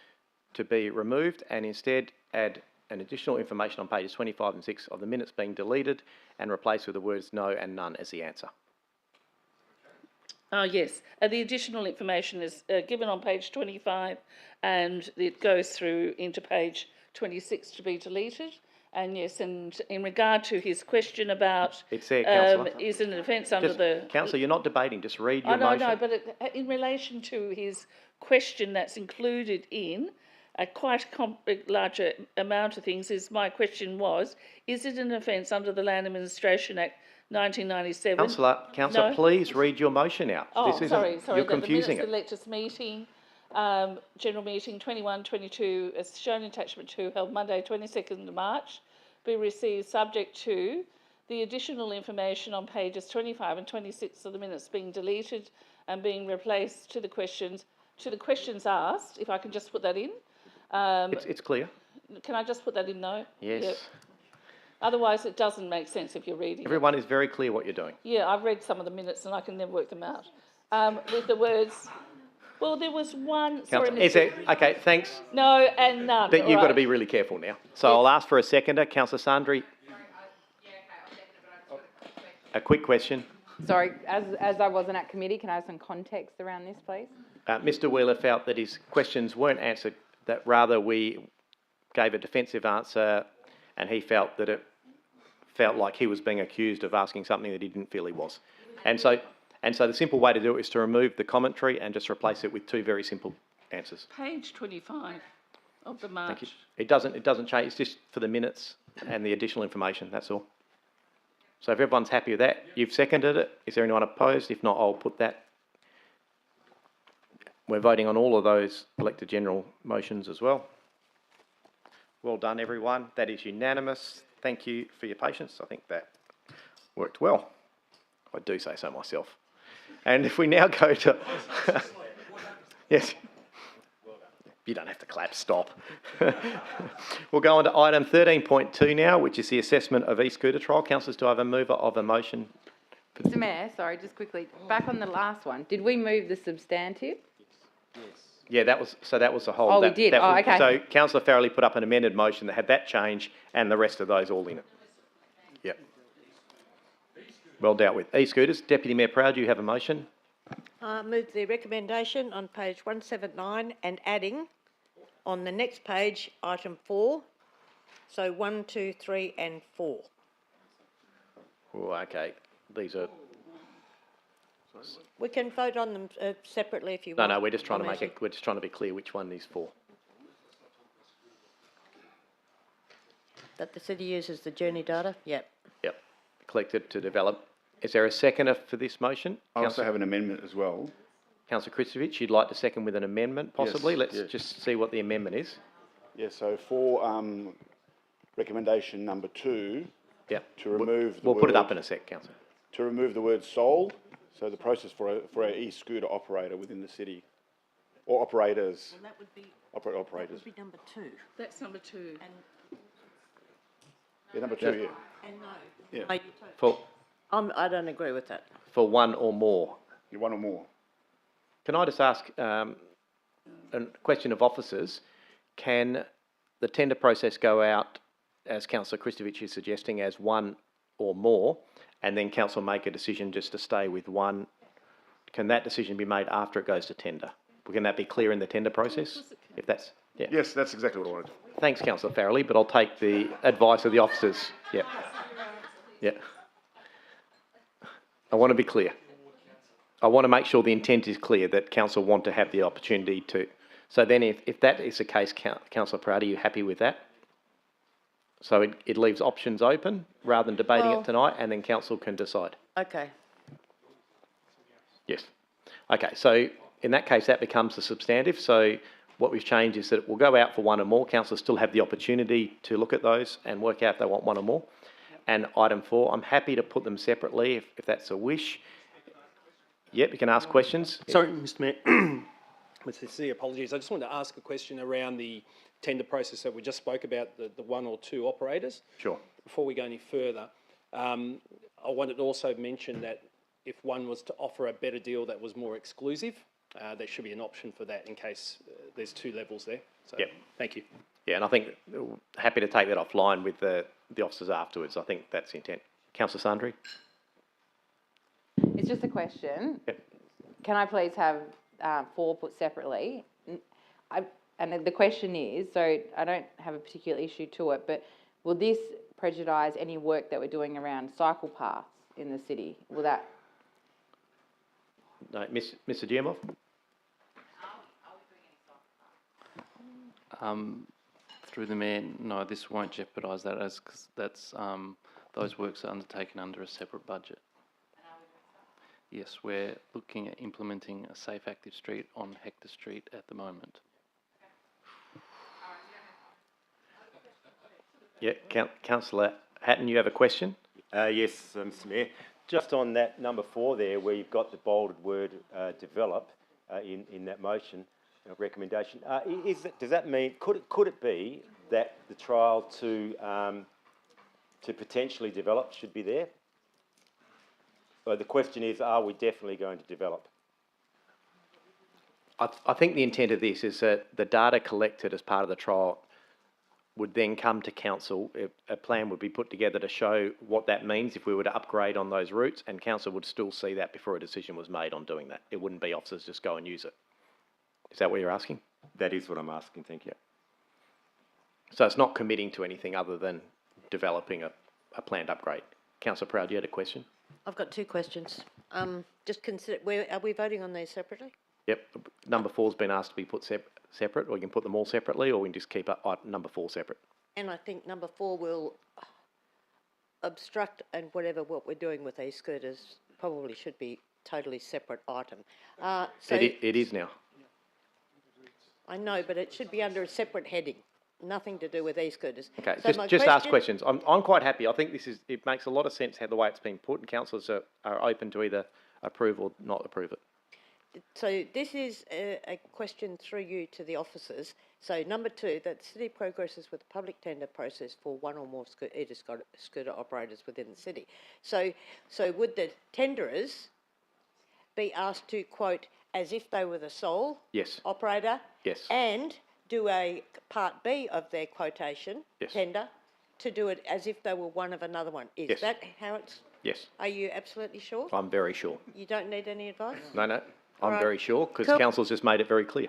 to be removed and instead add an additional information on pages 25 and 6 of the minutes being deleted and replaced with the words no and none as the answer. Oh, yes. The additional information is given on page 25 and it goes through into page 26 to be deleted. And yes, and in regard to his question about it's there, Councillor. Is an offence under the... Councillor, you're not debating, just read your motion. No, but in relation to his question that's included in a quite larger amount of things, my question was, is it an offence under the Land Administration Act 1997? Councillor, please read your motion out. Oh, this sorry. You're confusing the minutes of the Electors meeting, general meeting 21-22, as shown in attachment 2, held Monday 22nd of March, be received subject to the additional information on pages 25 and 26 of the minutes being deleted and being replaced to the questions asked. If I can just put that in. It's clear. Can I just put that in now? Yes. Yep. Otherwise, it doesn't make sense if you're reading. Everyone is very clear what you're doing. Yeah, I've read some of the minutes and I can never work them out. With the words, well, there was one. Sorry, okay, thanks. No and none. But you've got to be really careful now. So I'll ask for a seconder. Councillor Sandri. A quick question. Sorry, as I wasn't at committee, can I have some context around this, please? Mr Wheeler felt that his questions weren't answered, that rather we gave a defensive answer, and he felt that it felt like he was being accused of asking something that he didn't feel he was. And so the simple way to do it is to remove the commentary and just replace it with two very simple answers. Page 25 of the March. Thank you. It doesn't change. It's just for the minutes and the additional information. That's all. So if everyone's happy with that, you've seconded it. Is there anyone opposed? If not, I'll put that. We're voting on all of those Elector General motions as well. Well done, everyone. That is unanimous. Thank you for your patience. I think that worked well. I do say so myself. And if we now go to... Yes. You don't have to clap, stop. We'll go on to item 13.2 now, which is the assessment of e-scooter trial. Councillors, do I have a mover of a motion? Mr Mayor, sorry, just quickly, back on the last one, did we move the substantive? Yes. Yeah, that was the whole... Oh, we did. Okay. So Councillor Farrelly put up an amended motion that had that change and the rest of those all in it. Yep. Well dealt with. E-scooters. Deputy Mayor Proud, you have a motion. Move the recommendation on page 179 and adding on the next page, item 4. So 1, 2, 3 and 4. Oh, okay. These are... We can vote on them separately if you want. No, we're just trying to be clear which one is for. That the city uses the journey data? Yep. Yep. Collected to develop. Is there a seconder for this motion? I also have an amendment as well. Councillor Kristovich, you'd like to second with an amendment, possibly? Yes, Let's just see what the amendment is. Yeah, so for recommendation number 2, Yeah. to remove the We'll put it up word- in a sec, councillor. To remove the word "sole," so the process for our e-scooter operator within the city, or operators. Well, that would be, Operators. number 2. That's number 2. Yeah, number 2, yeah. And no. Yeah. No, you For, I don't agree with that. for one or more. Yeah, one or more. Can I just ask a question of officers? Can the tender process go out, as Councillor Kristovich is suggesting, as one or more, and then council make a decision just to stay with one? Can that decision be made after it goes to tender? Can that be clear in the tender process? If that's, yeah. Yes, that's exactly what I wanted. Thanks, Councillor Farrelly, but I'll take the advice of the officers. Yeah. Yeah. I want to be clear. I want to make sure the intent is clear that council want to have the opportunity to. So then if that is the case, Councillor Pratt, are you happy with that? So it leaves options open rather than debating Well- it tonight, and then council can decide? Okay. Yes. Okay, so in that case, that becomes the substantive. So what we've changed is that it will go out for one or more. Councillors still have the opportunity to look at those and work out if they want one or more. And item 4, I'm happy to put them separately if that's a wish. Yep, you can ask questions. Sorry, Mr Mayor. With sincere apologies, I just wanted to ask a question around the tender process that we just spoke about, the 1 or 2 operators. Sure. Before we go any further, I wanted to also mention that if one was to offer a better deal that was more exclusive, there should be an option for that in case there's 2 levels there. So, Yep. Thank you. Yeah, and I think happy to take that offline with the officers afterwards. I think that's the intent. Councillor Sandri? It's just a question. Can I please have 4 put separately? And the question is, so I don't have a particular issue to it, but will this prejudice any work that we're doing around cycle paths in the city? Will that? No, Mr. Diamov? Through the Mayor, no, this won't jeopardise that as cause that's those works are undertaken under a separate budget. Yes, we're looking at implementing a safe active street on Hector Street at the moment. Yeah, Councillor Hatton, you have a question? Yes, Mr Mayor. Just on that number 4 there, where you've got the bolded word develop in that motion recommendation, does that mean, could it be that the trial to potentially develop should be there? So the question is, are we definitely going to develop? I think the intent of this is that the data collected as part of the trial would then come to council. A plan would be put together to show what that means if we were to upgrade on those routes, and council would still see that before a decision was made on doing that. It wouldn't be officers just go and use it. Is that what you're asking? That is what I'm asking, thank you. So it's not committing to anything other than developing a planned upgrade. Councillor Proud, you had a question? I've got 2 questions. Just consider, are we voting on these separately? Yep. Number 4's been asked to be put separate, or we can put them all separately, or we can just keep number 4 separate. And I think number 4 will obstruct and what we're doing with e-scooters probably should be totally separate item. So It is now. I know, but it should be under a separate heading. Nothing to do with e-scooters. Okay, So my just ask question- questions. I'm quite happy. I think it makes a lot of sense how the way it's been put, and councillors are open to either approve or not approve it. So this is a question through you to the officers. So number 2, that city progresses with the public tender process for 1 or more scooter operators within the city. So would the tenderers be asked to quote as if they were the sole Yes. operator? Yes. And do a part B of their quotation Yes. tender to do it as if they were one of another one? Is Yes. that how it's? Yes. Are you absolutely sure? I'm very sure. You don't need any advice? No, All I'm right. very sure, because Cool. council's just made it very clear.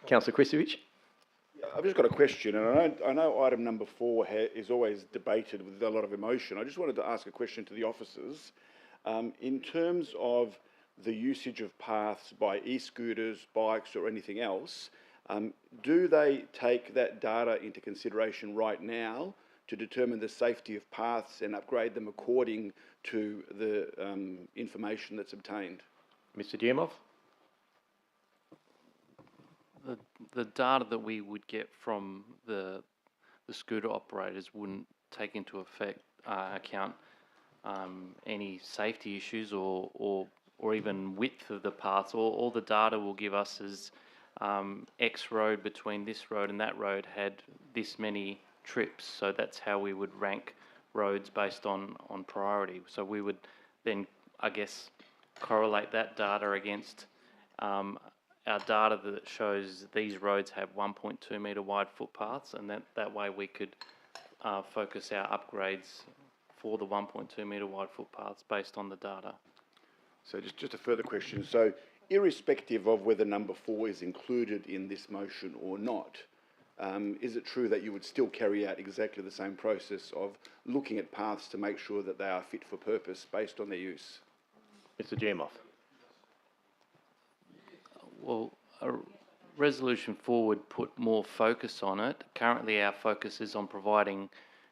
Councillor Kristovich? I've just got a question, and I know item number 4 is always debated with a lot of emotion. I just wanted to ask a question to the officers. In terms of the usage of paths by e-scooters, bikes or anything else, do they take that data into consideration right now to determine the safety of paths and upgrade them according to the information that's obtained? Mr. Diamov? The data that we would get from the scooter operators wouldn't take into account any safety issues or even width of the paths. All the data will give us is X road between this road and that road had this many trips. So that's how we would rank roads based on priority. So we would then, I guess, correlate that data against our data that shows these roads have 1.2 metre wide footpaths, and that way we could focus our upgrades for the 1.2 metre wide footpaths based on the data. So just a further question. So irrespective of whether number 4 is included in this motion or not, is it true that you would still carry out exactly the same process of looking at paths to make sure that they are fit for purpose based on their use? Mr. Gearmoff. Well, Resolution 4 would put more focus on it. Currently our focus is on providing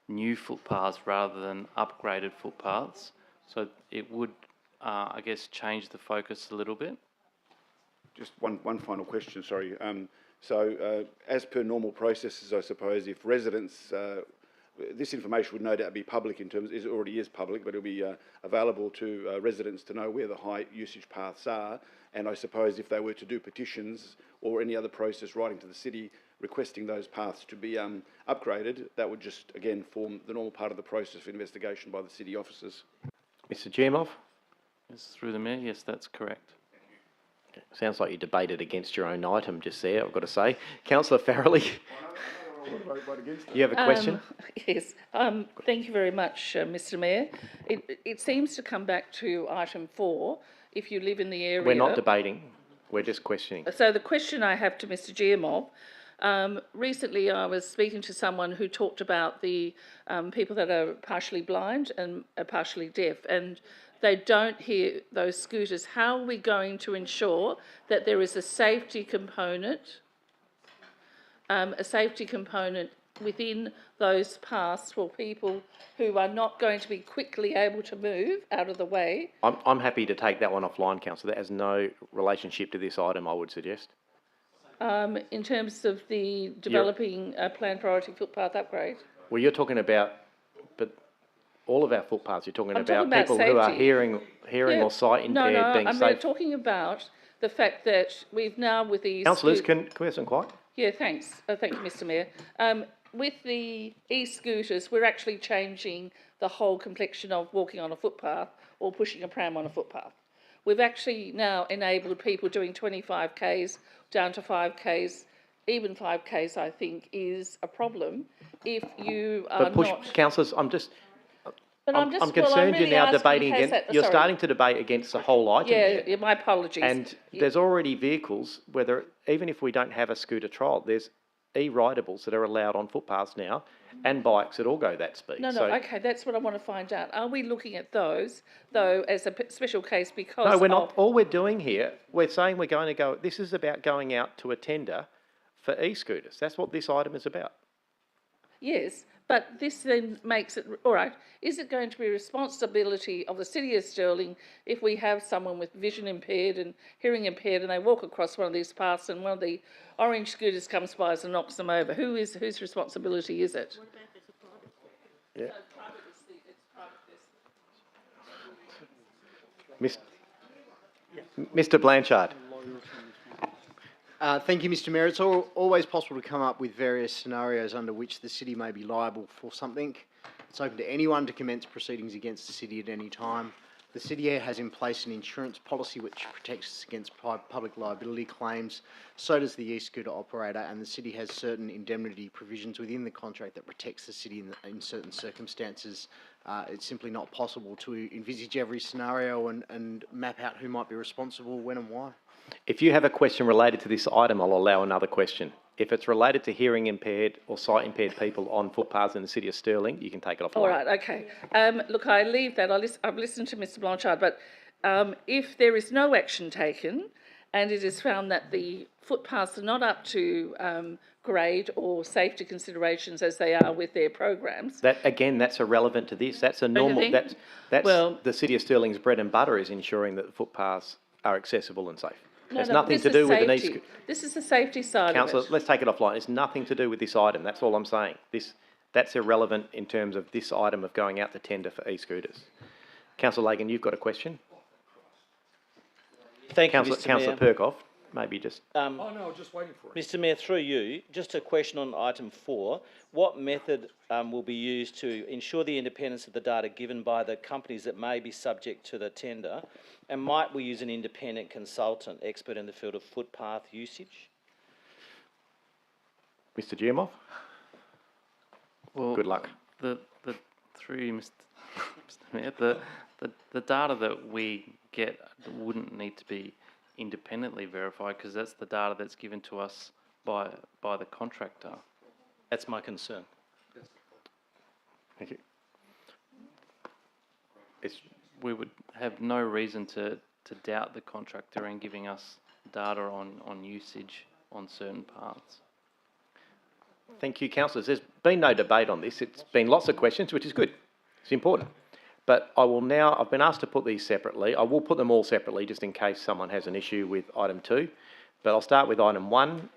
new footpaths rather than upgraded footpaths. So it would, I guess, change the focus a little bit. Just one final question, sorry. So as per normal processes, I suppose, if residents, this information would no doubt be public in terms, it already is public, but it'll be available to residents to know where the high usage paths are. And I suppose if they were to do petitions or any other process writing to the city requesting those paths to be upgraded, that would just, again, form the normal part of the process for investigation by the city officers. Mr. Gearmoff. Yes, through the Mayor, yes, that's correct. Sounds like you debated against your own item just there, I've got to say. Councillor Farrelly. You have a question? Yes. Thank you very much, Mr. Mayor. It seems to come back to item 4. If you live in the area... We're not debating, we're just questioning. So the question I have to Mr. Gearmoff, recently I was speaking to someone who talked about the people that are partially blind and are partially deaf, and they don't hear those scooters. How are we going to ensure that there is a safety component within those paths for people who are not going to be quickly able to move out of the way? I'm happy to take that one offline, Councillor. That has no relationship to this item, I would suggest. In terms of the developing a planned priority footpath upgrade? Well, you're talking about, but all of our footpaths, you're talking I'm about talking about people safety. who are hearing Yeah. or sight impaired being I'm safe. talking about the fact that we've now with these... Councillors, can we have some quiet? Yeah, thanks. Thank you, Mr. Mayor. With the e-scooters, we're actually changing the whole complexion of walking on a footpath or pushing a pram on a footpath. We've actually now enabled people doing 25 Ks down to 5 Ks. Even 5 Ks, I think, is a problem if you are not... Councillors, I'm I'm concerned really you're now asking, debating has against... that- You're sorry. starting to debate against the whole item here. Yeah, my apologies. And there's already vehicles, even if we don't have a scooter trial, there's e-ridables that are allowed on footpaths now, and bikes that all go that speed. No, So- okay, that's what I want to find out. Are we looking at those, though, as a special case because No, we're of... not. All we're doing here, we're saying we're going to go... This is about going out to a tender for e-scooters. That's what this item is about. Yes, but this then makes it... All right, is it going to be a responsibility of the City of Stirling if we have someone with vision impaired and hearing impaired and they walk across one of these paths and one of the orange scooters comes by and knocks them over? Whose responsibility is it? Yeah. Mr. Blanchard. Thank you, Mr. Mayor. It's always possible to come up with various scenarios under which the city may be liable for something. It's open to anyone to commence proceedings against the city at any time. The city has in place an insurance policy which protects us against public liability claims. So does the e-scooter operator, and the city has certain indemnity provisions within the contract that protects the city in certain circumstances. It's simply not possible to envisage every scenario and map out who might be responsible, when and why. If you have a question related to this item, I'll allow another question. If it's related to hearing impaired or sight impaired people on footpaths in the City of Stirling, you can take it offline. All right, okay. Look, I leave that. I've listened to Mr. Blanchard, but if there is no action taken and it is found that the footpaths are not up to grade or safety considerations as they are with their programs... That again, that's irrelevant to this. That's a normal... That's the City of Stirling's bread and butter is ensuring that the footpaths are accessible and safe. No, It's nothing this to is do with an safety. This is the safety side Councillor, of it. let's take it offline. It's nothing to do with this item. That's all I'm saying. That's irrelevant in terms of this item of going out to tender for e-scooters. Councillor Lagan, you've got a question? Thank you, Mr. Councillor Mayor. Perkoff, maybe just... Oh, no, I was just waiting for it. Mr. Mayor, through you, just a question on item 4. What method will be used to ensure the independence of the data given by the companies that may be subject to the tender? And might we use an independent consultant, expert in the field of footpath usage? Mr. Giamoff? Well, Good luck. Through you, Mr. Mayor, the data that we get wouldn't need to be independently verified because that's the data that's given to us by the contractor. That's my concern. Thank you. We would have no reason to doubt the contractor in giving us data on usage on certain parts. Thank you, councillors. There's been no debate on this. It's been lots of questions, which is good. It's important. But I've been asked to put these separately. I will put them all separately just in case someone has an issue with item 2. But I'll start with item 1.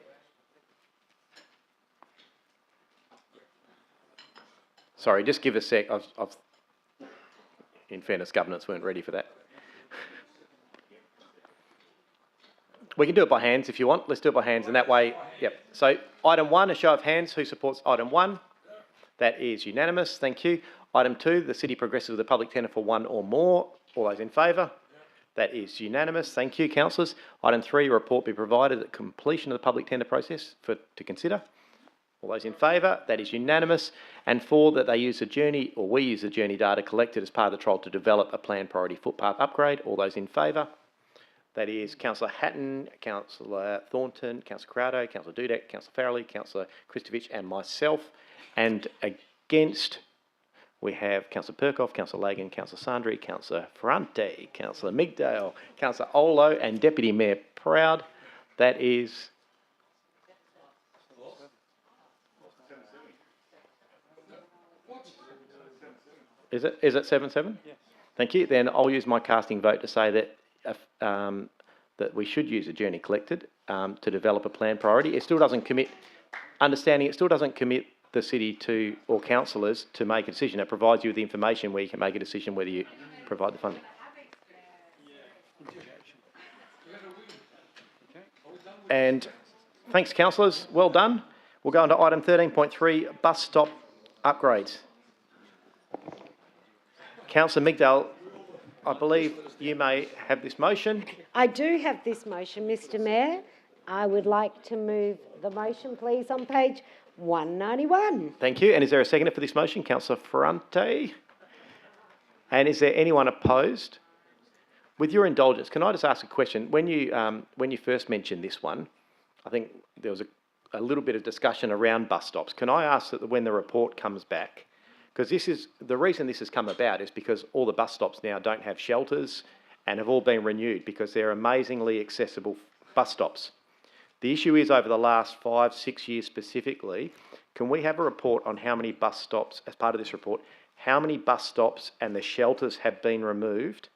Sorry, just give a sec. In fairness, governance weren't ready for that. We can do it by hands if you want. Let's do it by hands, and that way, yep. So item 1, a show of hands. Who supports item 1? That is unanimous. Thank you. Item 2, the city progresses with a public tender for 1 or more. All those in favour? That is unanimous. Thank you, councillors. Item 3, a report be provided at completion of the public tender process to consider. All those in favour? That is unanimous. And 4, that they use the journey, or we use the journey data collected as part of the trial to develop a planned priority footpath upgrade. All those in favour? That is Councillor Hatton, Councillor Thornton, Councillor Crowdo, Councillor Dudek, Councillor Farrelly, Councillor Kristovich and myself. And against, we have Councillor Perkoff, Councillor Lagan, Councillor Sandri, Councillor Ferrante, Councillor Migdale, Councillor Olo and Deputy Mayor Proud. That is... Is it 7-7? Yes. Thank you. Then I'll use my casting vote to say that that we should use a journey collected to develop a plan priority. It still doesn't commit, understanding it still doesn't commit the city to, or councillors to make a decision. It provides you with the information where you can make a decision whether you provide the funding. And thanks, councillors. Well done. We'll go on to item 13.3, bus stop upgrades. Councillor Migdale, I believe you may have this motion. I do have this motion, Mr. Mayor. I would like to move the motion, please, on page 191. Thank you. And is there a seconder for this motion? Councillor Ferrante. And is there anyone opposed? With your indulgence, can I just ask a question? When you first mentioned this one, I think there was a little bit of discussion around bus stops. Can I ask that when the report comes back, because the reason this has come about is because all the bus stops now don't have shelters and have all been renewed because they're amazingly accessible bus stops. The issue is over the last 5-6 years specifically, can we have a report on how many bus stops, as part of this report, how many bus stops and the shelters have been removed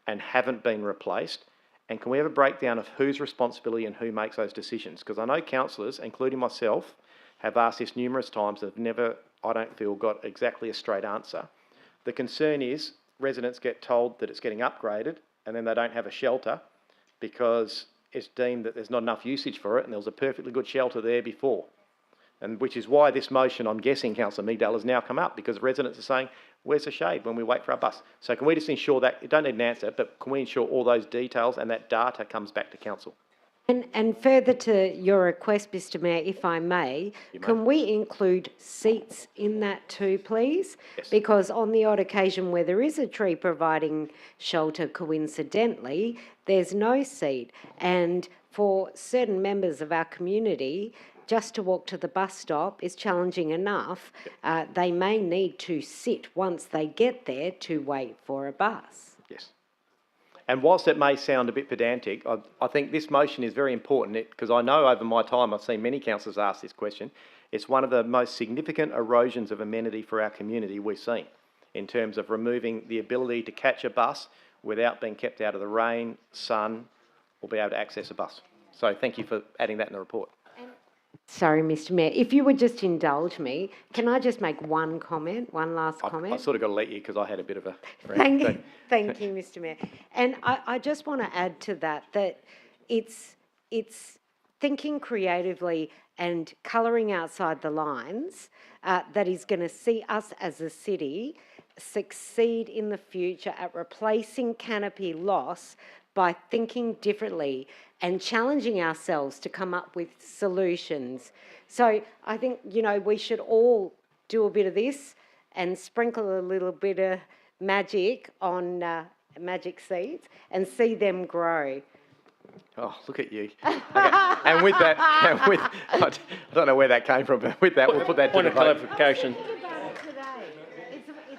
and haven't been replaced? And can we have a breakdown of whose responsibility and who makes those decisions? Because I know councillors, including myself, have asked this numerous times and have never, I don't feel, got exactly a straight answer. The concern is residents get told that it's getting upgraded and then they don't have a shelter because it's deemed that there's not enough usage for it and there was a perfectly good shelter there before. And which is why this motion, I'm guessing, Councillor Migdale, has now come up because residents are saying, where's the shade when we wait for our bus? So can we just ensure that, you don't need an answer, but can we ensure all those details and that data comes back to council? And further to your request, Mr. Mayor, if I may, can we include seats in that too, please? Yes. Because on the odd occasion where there is a tree providing shelter, coincidentally, there's no seat. And for certain members of our community, just to walk to the bus stop is challenging enough. They may need to sit once they get there to wait for a bus. Yes. And whilst it may sound a bit pedantic, I think this motion is very important because I know over my time I've seen many councillors ask this question. It's one of the most significant erosions of amenity for our community we've seen in terms of removing the ability to catch a bus without being kept out of the rain, sun, or be able to access a bus. So thank you for adding that in the report. Sorry, Mr Mayor, if you would just indulge me, can I just make one last comment? I sort of got to let you because I had a bit of a... Thank you, Mr Mayor. And I just want to add to that it's thinking creatively and colouring outside the lines that is going to see us as a city succeed in the future at replacing canopy loss by thinking differently and challenging ourselves to come up with solutions. So I think, we should all do a bit of this and sprinkle a little bit of magic on magic seeds and see them grow. Oh, look at you. Okay. And with that, I don't know where that came from, but with that, we'll put that to Point the of vote. clarification.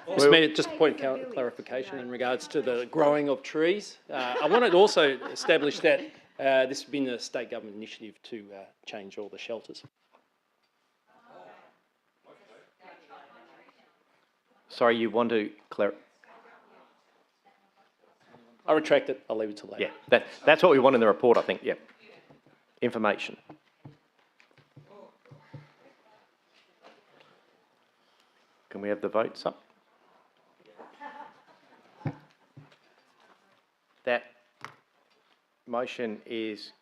Mr Mayor, just a point of clarification in regards to the growing of trees. I wanted to also establish that this has been a state government initiative to change all the shelters. Sorry, you want to clarify? I retract it. I'll leave it till later. Yeah, that's what we want in the report, I think, yeah. Information. Can we have the votes up? That motion is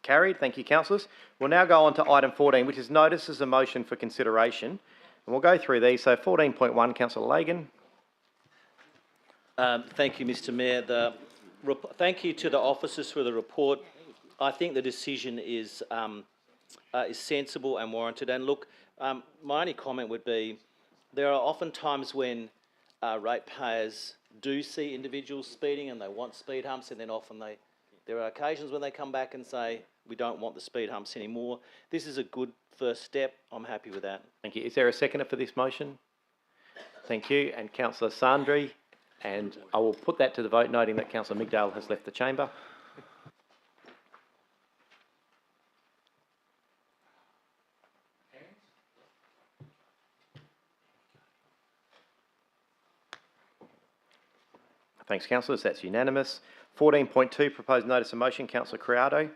carried. Thank you, councillors. We'll now go on to item 14, which is notice as a motion for consideration. And we'll go through these. So 14.1, Councillor Lagan. Thank you, Mr Mayor. Thank you to the officers for the report. I think the decision is sensible and warranted. And look, my only comment would be there are often times when ratepayers do see individuals speeding and they want speed humps, and then often there are occasions when they come back and say, we don't want the speed humps anymore. This is a good first step. I'm happy with that. Thank you. Is there a seconder for this motion? Thank you. And Councillor Sandri. And I will put that to the vote, noting that Councillor Migdale has left the chamber. Thanks, councillors. That's unanimous. 14.2, proposed notice of motion. Councillor Criado.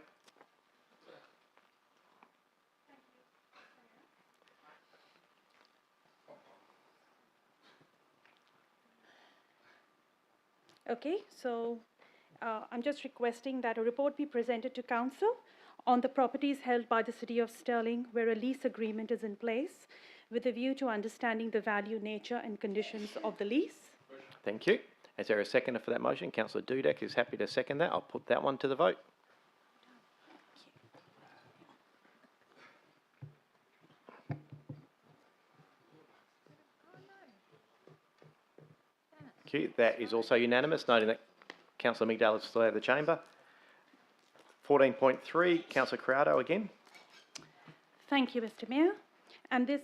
Okay, so I'm just requesting that a report be presented to council on the properties held by the City of Stirling where a lease agreement is in place with a view to understanding the value, nature and conditions of the lease. Thank you. Is there a seconder for that motion? Councillor Dudek is happy to second that. I'll put that one to the vote. Thank you. That is also unanimous, noting that Councillor Migdale is still out of the chamber. 14.3, Councillor Criado again. Thank you, Mr Mayor. And this,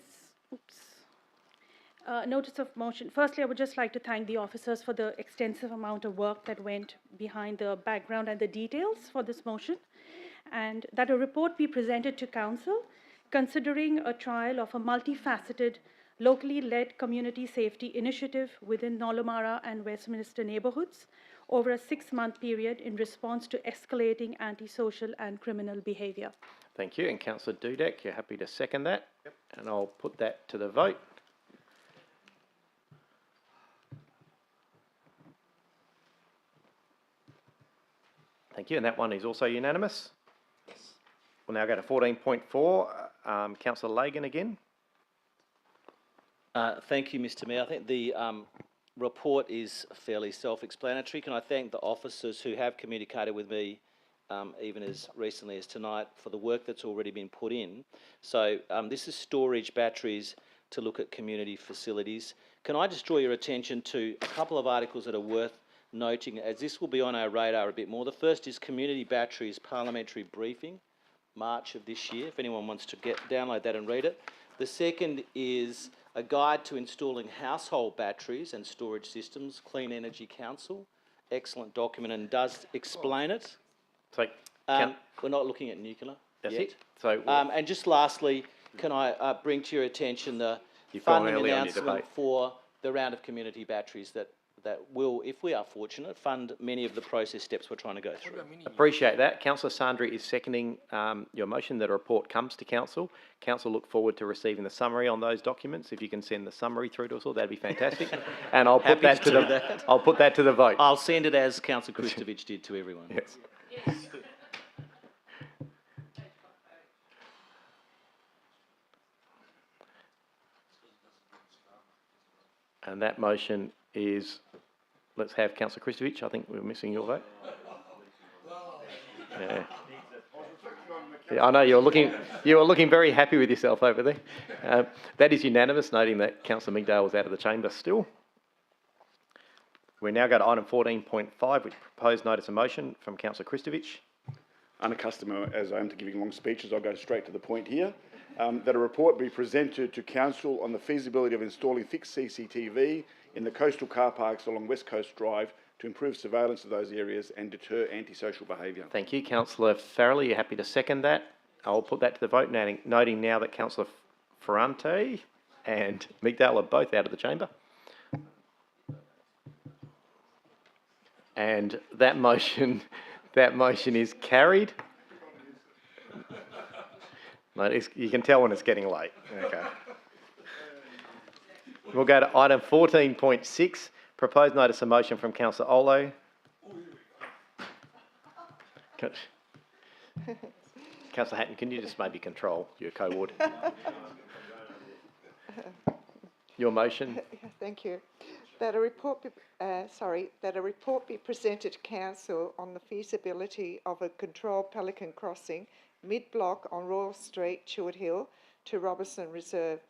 notice of motion. Firstly, I would just like to thank the officers for the extensive amount of work that went behind the background and the details for this motion, and that a report be presented to council considering a trial of a multifaceted, locally led community safety initiative within Nolomara and Westminster neighbourhoods over a 6-month period in response to escalating antisocial and criminal behaviour. Thank you. And Councillor Dudek, you're happy to second that? Yep. And I'll put that to the vote. Thank you. And that one is also unanimous. We'll now go to 14.4. Councillor Lagan again. Thank you, Mr Mayor. I think the report is fairly self-explanatory. Can I thank the officers who have communicated with me even as recently as tonight for the work that's already been put in. So this is storage batteries to look at community facilities. Can I just draw your attention to a couple of articles that are worth noting, as this will be on our radar a bit more. The first is Community Batteries Parliamentary Briefing, March of this year, if anyone wants to download that and read it. The second is a guide to installing household batteries and storage systems, Clean Energy Council. Excellent document and does explain it. So, we're not looking at nuclear That's yet. it. So, and just lastly, can I bring to your attention the funding announcement for the round of community batteries that that will, if we are fortunate, fund many of the process steps we're trying to go through. Appreciate that. Councillor Sandri is seconding your motion that a report comes to council. Council look forward to receiving the summary on those documents. If you can send the summary through to us all, that'd be fantastic. And I'll put that to the I'll put that to the vote. I'll send it as Councillor Kristovich did to everyone. Yes. And that motion is, let's have Councillor Kristovich. I think we're missing your vote. Yeah. Yeah, I know you were looking very happy with yourself over there. That is unanimous, noting that Councillor Migdale was out of the chamber still. We now go to item 14.5, which proposed notice of motion from Councillor Kristovich. Unaccustomed as I am to giving long speeches, I'll go straight to the point here. That a report be presented to Council on the feasibility of installing fixed CCTV in the coastal car parks along West Coast Drive to improve surveillance of those areas and deter antisocial behaviour. Thank you. Councillor Farrelly, you're happy to second that? I'll put that to the vote, noting now that Councillor Ferrante and Migdale are both out of the chamber. And that motion is carried. No, you can tell when it's getting late. Okay. We'll go to item 14.6, proposed notice of motion from Councillor Olo. Councillor Hatton, can you just maybe control your co-ward? Your motion? Thank you. That a report be presented to Council on the feasibility of a controlled pelican crossing mid-block on Royal Street, Chewett Hill to Robertson Reserve.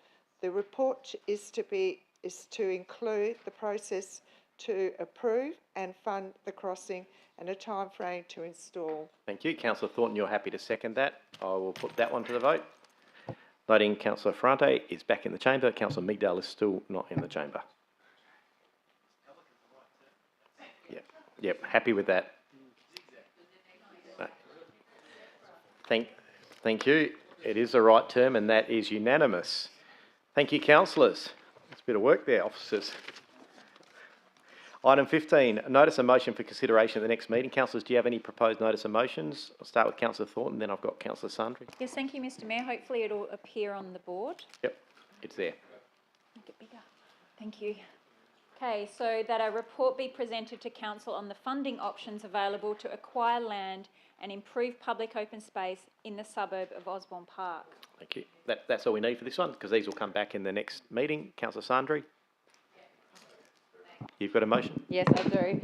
The report is to include the process to approve and fund the crossing and a time frame to install. Thank you. Councillor Thornton, you're happy to second that. I will put that one to the vote. Noting Councillor Ferrante is back in the chamber. Councillor Migdale is still not in the chamber. Yep, happy with that. Thank you. It is the right term and that is unanimous. Thank you, councillors. It's a bit of work there, officers. Item 15, notice of motion for consideration at the next meeting. Councillors, do you have any proposed notice of motions? I'll start with Councillor Thornton, then I've got Councillor Sandri. Yes, thank you, Mr Mayor. Hopefully it'll appear on the board. Yep, it's there. Make it bigger. Thank you. Okay, so that a report be presented to council on the funding options available to acquire land and improve public open space in the suburb of Osborne Park. Thank you. That's all we need for this one, because these will come back in the next meeting. Councillor Sandri? You've got a motion? Yes, I do.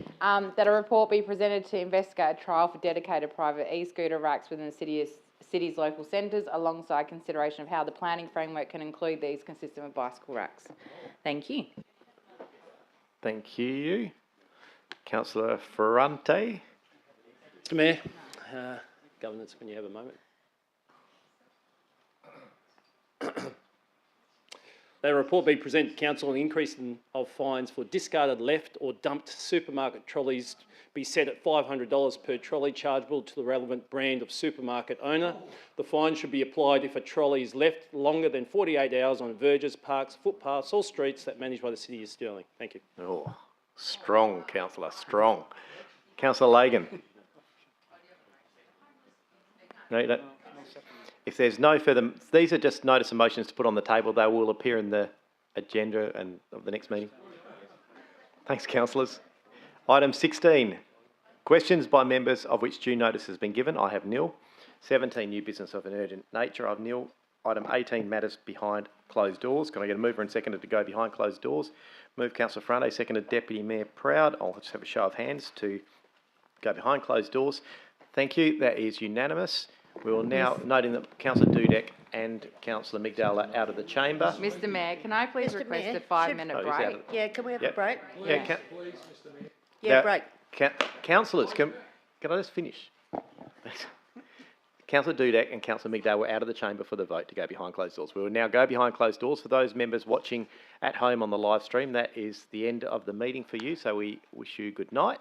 That a report be presented to investigate a trial for dedicated private e-scooter racks within the city's local centres, alongside consideration of how the planning framework can include these consistent with bicycle racks. Thank you. Thank you. Councillor Ferrante? Mr Mayor, governance when you have a moment. That a report be presented to council on the increase of fines for discarded left or dumped supermarket trolleys be set at $500 per trolley chargeable to the relevant brand of supermarket owner. The fine should be applied if a trolley is left longer than 48 hours on verges, parks, footpaths or streets that are managed by the City of Stirling. Thank you. Oh, strong, councillor, strong. Councillor Lagan? No, you don't. If there's no further, these are just notice of motions to put on the table. They will appear in the agenda and of the next meeting. Thanks, councillors. Item 16, questions by members of which due notice has been given. I have nil. 17, new business of an urgent nature. I have nil. Item 18, matters behind closed doors. Can I get a mover and seconder to go behind closed doors? Move Councillor Ferrante, seconded Deputy Mayor Proud. I'll just have a show of hands to go behind closed doors. Thank you. That is unanimous. We will now, noting that Councillor Dudek and Councillor Migdale are out of the chamber. Mr Mayor, can I please request a 5-minute break? Yeah, can we have a break? Yeah, Yeah, break. Councillors, can I just finish? Councillor Dudek and Councillor Migdale were out of the chamber for the vote to go behind closed doors. We will now go behind closed doors. For those members watching at home on the live stream, that is the end of the meeting for you, so we wish you good night.